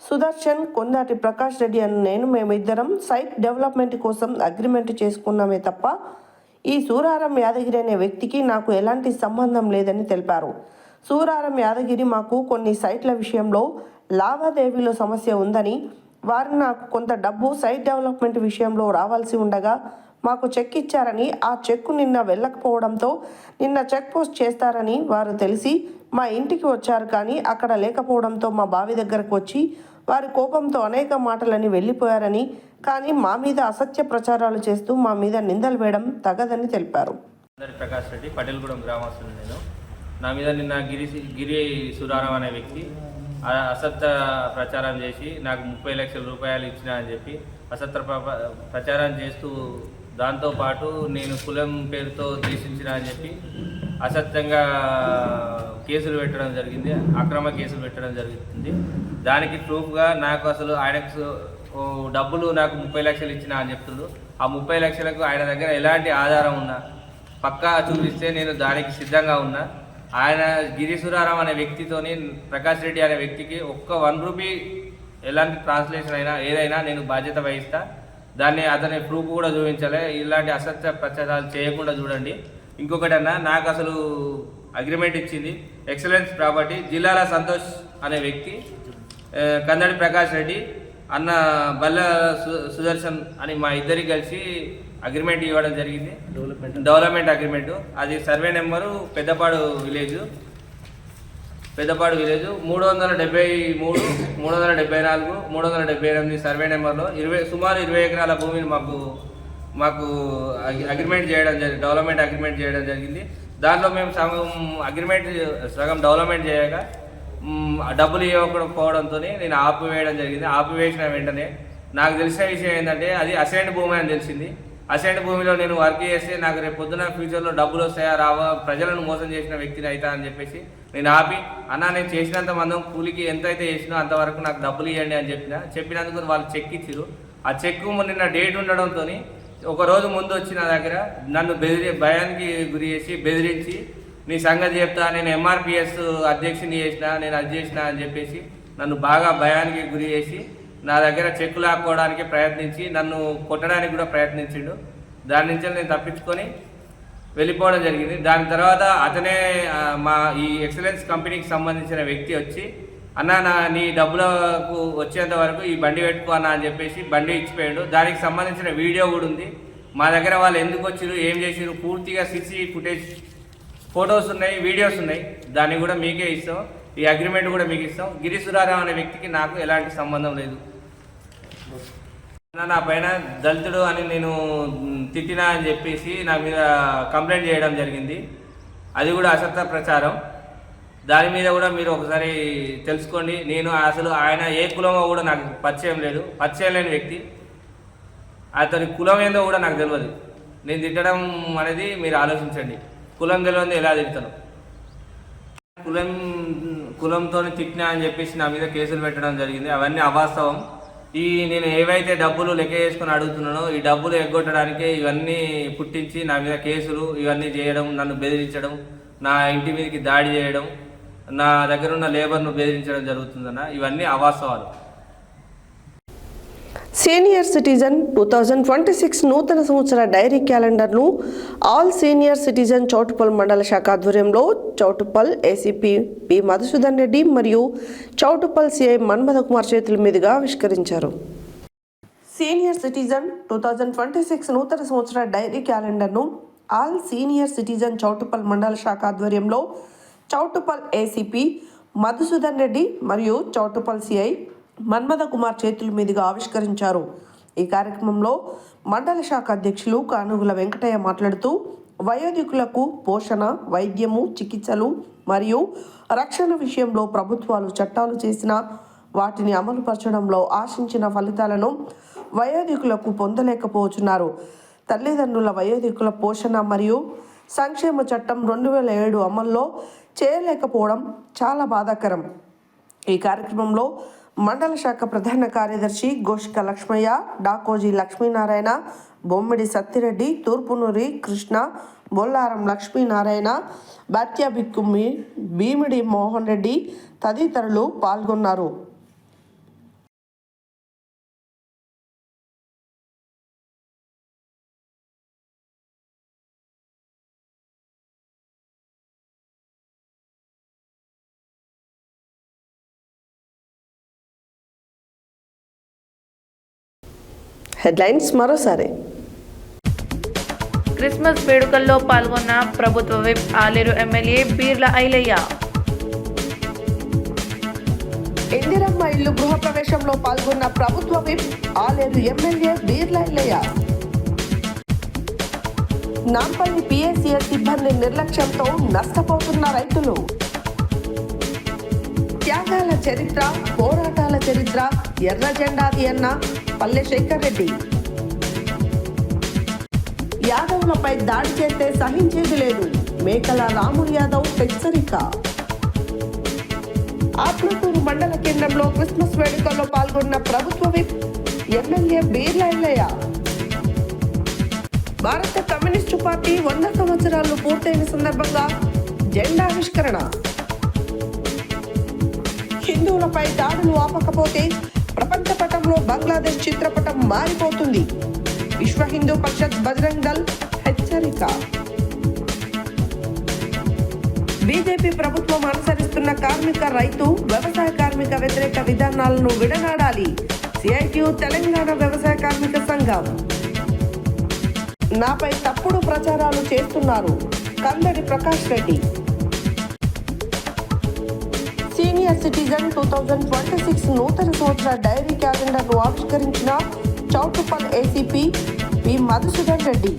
Speaker 1: సుదర్శన్, కొందాటి ప్రకాష్ రెడ్డి అని మేమిద్దరం సైట్ డెవలప్మెంట్ కోసం అగ్రిమెంట్ చేసుకున్నామే తప్ప ఈ సూరారం యాదగిరి అనే వ్యక్తికి నాకు ఎలాంటి సంబంధం లేదని తెలిపారు. సూరారం యాదగిరి మాకు కొన్ని సైట్ల విషయంలో లావాదేవీలో సమస్య ఉందని, వారు నాకు కొంత డబ్బు సైట్ డెవలప్మెంట్ విషయంలో రావాల్సి ఉండగా మాకు చెక్ ఇచ్చారని, ఆ చెక్కు నిన్న వెళ్ళకపోవడంతో నిన్న చెక్ పోస్ట్ చేస్తారని వారు తెలిసి మా ఇంటికి వచ్చారు. కానీ అక్కడ లేకపోవడంతో మా బావి దగ్గరకు వచ్చి వారి కోపంతో అనేక మాటలని వెళ్ళిపోయారని, కానీ మా మీద అసత్య ప్రచారాలు చేస్తూ మా మీద నిందలు వేయడం తగదని తెలిపారు.
Speaker 16: ప్రకాష్ రెడ్డి, పటేల్గూడెం గ్రామస్తులు. నేను నా మీద నిన్న గిరి సురారం అనే వ్యక్తి అసత్య ప్రచారం చేసి నాకు 30 లక్షల రూపాయలు ఇచ్చినా అని చెప్పి అసత్య ప్రచారం చేస్తూ, దాంతోపాటు నేను కులం పేరుతో దేశించిన అని చెప్పి అసత్యంగా కేసులు పెట్టడం జరిగింది, అక్రమ కేసులు పెట్టడం జరుగుతుంది. దానికి ప్రూఫ్గా నాకు అసలు ఆయనకు డబ్బులు నాకు 30 లక్షలు ఇచ్చినా అని చెప్తుండు. ఆ 30 లక్షలకు ఆయన దగ్గర ఎలాంటి ఆధారం ఉన్నా పక్కా చూపిస్తే నేను దానికి సిద్ధంగా ఉన్నా. ఆయన గిరిసురారం అనే వ్యక్తితోని ప్రకాష్ రెడ్డి అనే వ్యక్తికి ఒక్క 1 రూపీ ఎలాంటి ట్రాన్స్లేషన్ అయినా ఏదైనా నేను బాధ్యత వహిస్తా. దాన్ని అతని ప్రూఫ్ కూడా చూపించాలి. ఇలాంటి అసత్య ప్రచారాలు చేయకుండా చూడండి. ఇంకొకటన్నా, నాకు అసలు అగ్రిమెంట్ ఇచ్చింది ఎక్సలెన్స్ ప్రాపర్టీ, జిల్లాల సంతోష్ అనే వ్యక్తి, కందడి ప్రకాష్ రెడ్డి అన్న బల్ల సుదర్శన్ అని మా ఇద్దరికి కలిసి అగ్రిమెంట్ ఇవ్వడం జరిగింది. Development agreement. అది survey number Peddapadu village 373, 374, 378 survey నెంబర్లో సుమారు 20 ఎకరాల భూమిని మాకు మాకు అగ్రిమెంట్ చేయడం జరిగింది, డెవలప్మెంట్ అగ్రిమెంట్ చేయడం జరిగింది. దాంట్లో మేము సగం డెవలప్మెంట్ చేయక డబ్బులు ఇవ్వకపోవడంతో నేను ఆపివేయడం జరిగింది. ఆపివేసిన వెంటనే నాకు తెలిసిన విషయం ఏంటంటే అది అసైన్డ్ భూమి అని తెలిసింది. అసైన్డ్ భూమిలో నేను వర్క్ చేస్తే నాకు రేపు పొద్దున ఫ్యూచర్లో డబ్బులు వస్తాయా రావా, ప్రజలను మోసం చేసిన వ్యక్తిని అవుతా అని చెప్పేసి నేను ఆపి, అన్న నేను చేసినంత మందం కూలికి ఎంతైతే చేసినో అంతవరకు నాకు డబ్బులు ఇవ్వండి అని చెప్పినందుకు వాళ్ళు చెక్ ఇచ్చిరు. ఆ చెక్ నిన్న డేట్ ఉండడంతో ఒక రోజు ముందు వచ్చి నా దగ్గర నన్ను భయానికి గురి చేసి బెదిరించి నీ సంగతి చెప్తా, నేను ఎంఆర్పిఎస్ అధ్యక్షుని చేసిన, నేను అది చేసిన అని చెప్పేసి నన్ను బాగా భయానికి గురి చేసి నా దగ్గర చెక్కు లాక్కోవడానికి ప్రయత్నించి నన్ను కొట్టడానికి కూడా ప్రయత్నించిండు. దాని నుంచి నేను తప్పించుకొని వెళ్ళిపోవడం జరిగింది. దాని తర్వాత అతనే మా ఈ ఎక్సలెన్స్ కంపెనీకి సంబంధించిన వ్యక్తి వచ్చి, అన్న నీ డబ్బులకు వచ్చేంత వరకు ఈ బండి పెట్టుకో అన్న అని చెప్పేసి బండి ఇచ్చిపోయాడు. దానికి సంబంధించిన వీడియో కూడా ఉంది మా దగ్గర. వాళ్ళు ఎందుకు వచ్చిరు, ఏం చేసిరు, పూర్తిగా సీసీ ఫుటేజ్, ఫొటోస్ ఉన్నాయి, వీడియోస్ ఉన్నాయి. దాన్ని కూడా మీకే ఇస్తాం, ఈ అగ్రిమెంట్ కూడా మీకు ఇస్తాం. గిరి సురారావు అనే వ్యక్తికి నాకు ఎలాంటి సంబంధం లేదు. నా పైన దళితుడు అని నేను తిట్టినా అని చెప్పేసి నా మీద కంప్లైంట్ చేయడం జరిగింది. అది కూడా అసత్య ప్రచారం. దాని మీద కూడా మీరు ఒకసారి తెలుసుకోండి. నేను అసలు ఆయన ఏ కులమో కూడా నాకు పరిచయం లేదు, పరిచయం లేని వ్యక్తి. అతని కులం ఏందో కూడా నాకు తెలియదు. నేను తిట్టడం అనేది మీరు ఆలోచించండి. కులం తెలియదు ఎలా తిడతాను. కులంతో తిట్టినా అని చెప్పేసి నా మీద కేసులు పెట్టడం జరిగింది. అవన్నీ అవాస్తవం. నేను ఏవైతే డబ్బులు లెక్క చేసుకుని అడుగుతున్నానో ఈ డబ్బులు ఎగ్గొట్టడానికే ఇవన్నీ పుట్టించి నా మీద కేసులు ఇవన్నీ చేయడం, నన్ను బెదిరించడం, నా ఇంటి మీదకి దాడి చేయడం, నా దగ్గర ఉన్న లేబర్ను బెదిరించడం జరుగుతుందన్న. ఇవన్నీ అవాస్తవాలు.
Speaker 1: సీనియర్ సిటిజన్ 2026 నూతన సంవత్సర డైరీ క్యాలెండర్ను ఆల్ సీనియర్ సిటిజన్ చౌటుప్పల్ మండల శాఖ ఆధ్వర్యంలో చౌటుప్పల్ ఏసీపీ పి మధుసూదన్ రెడ్డి మరియు చౌటుప్పల్ సిఐ మన్మథ కుమార్ చేతుల మీదుగా ఆవిష్కరించారు. సీనియర్ సిటిజన్ 2026 నూతన సంవత్సర డైరీ క్యాలెండర్ను ఆల్ సీనియర్ సిటిజన్ చౌటుప్పల్ మండల శాఖ ఆధ్వర్యంలో చౌటుప్పల్ ఏసీపీ మధుసూదన్ రెడ్డి మరియు చౌటుప్పల్ సిఐ మన్మథ కుమార్ చేతుల మీదుగా ఆవిష్కరించారు. ఈ కార్యక్రమంలో మండల శాఖ అధ్యక్షులు కానుగుల వెంకటయ్య మాట్లాడుతూ వయోధికులకు పోషణ, వైద్యము, చికిత్సలు మరియు రక్షణ విషయంలో ప్రభుత్వాలు చట్టాలు చేసిన వాటిని అమలుపరచడంలో ఆశించిన ఫలితాలను వయోధికులకు పొందలేకపోతున్నారు. తల్లిదండ్రుల వయోధికుల పోషణ మరియు సంక్షేమ చట్టం 2007 అమల్లో చేయలేకపోవడం చాలా బాధాకరం. ఈ కార్యక్రమంలో మండల శాఖ ప్రధాన కార్యదర్శి గోషిక లక్ష్మయ్య, డాకోజీ లక్ష్మీనారాయణ, బొమ్మిడి సత్తిరెడ్డి, తూర్పునూరి కృష్ణ, బొల్లారం లక్ష్మీనారాయణ, బాత్యాబిక్కుమ్మి, భీమిడి మోహన్ రెడ్డి తదితరులు పాల్గొన్నారు. హెడ్లైన్స్ మరోసారి.
Speaker 2: క్రిస్మస్ వేడుకల్లో పాల్గొన్న ప్రభుత్వ విప్ ఆలేరు ఎమ్మెల్యే బీర్ల ఐలయ్య.
Speaker 1: ఇందిరమ్మ ఇల్లు గృహ ప్రవేశంలో పాల్గొన్న ప్రభుత్వ whip Aler MLA Beerla Ilaiah. Nampally PSCS సిబ్బంది నిర్లక్ష్యంతో నష్టపోతున్న రైతులు. త్యాగాల చరిత్ర, పోరాటాల చరిత్ర, ఎర్ర జెండాది అన్న పల్లె శేఖర్ రెడ్డి. యాదవ్లపై దాడి చేస్తే సహించేది లేదు, మేకల రాములు యాదవ్ హెచ్చరిక. ఆత్మకూరు మండల కేంద్రంలో క్రిస్మస్ వేడుకల్లో పాల్గొన్న ప్రభుత్వ విప్ ఎమ్మెల్యే బీర్ల ఐలయ్య. భారత కమ్యూనిస్టు పార్టీ 100 సంవత్సరాలు పూర్తయిన సందర్భంగా జెండావిష్కరణ. హిందువులపై దాడులు ఆపకపోతే ప్రపంచ పటంలో బంగ్లాదేశ్ చిత్రపటం మారిపోతుంది, విశ్వ హిందూ పరిషత్ బజరంగ్ దళ్ హెచ్చరిక. బీజేపీ ప్రభుత్వం అనుసరిస్తున్న కార్మిక, రైతు, వ్యవసాయ కార్మిక వ్యతిరేక విధానాలను విడనాడాలి, సిఐటియు తెలంగాణ వ్యవసాయ కార్మిక సంఘం. నాపై తప్పుడు ప్రచారాలు చేస్తున్నారు, కందడి ప్రకాష్ రెడ్డి. సీనియర్ సిటిజన్ 2026 నూతన సంవత్సర డైరీ క్యాలెండర్ను ఆవిష్కరించిన Choutuppal ACP P B Madhusudan Reddy.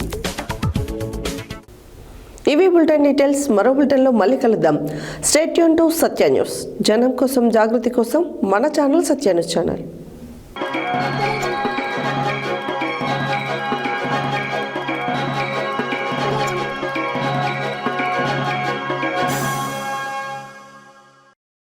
Speaker 1: ఇవి బులెటిన్ డీటెయిల్స్. మరో బులెటిన్లో మళ్ళీ కలుద్దాం. Stay tune to Satya news. జనం కోసం, జాగృతి కోసం మన ఛానల్ సత్య న్యూస్ ఛానల్.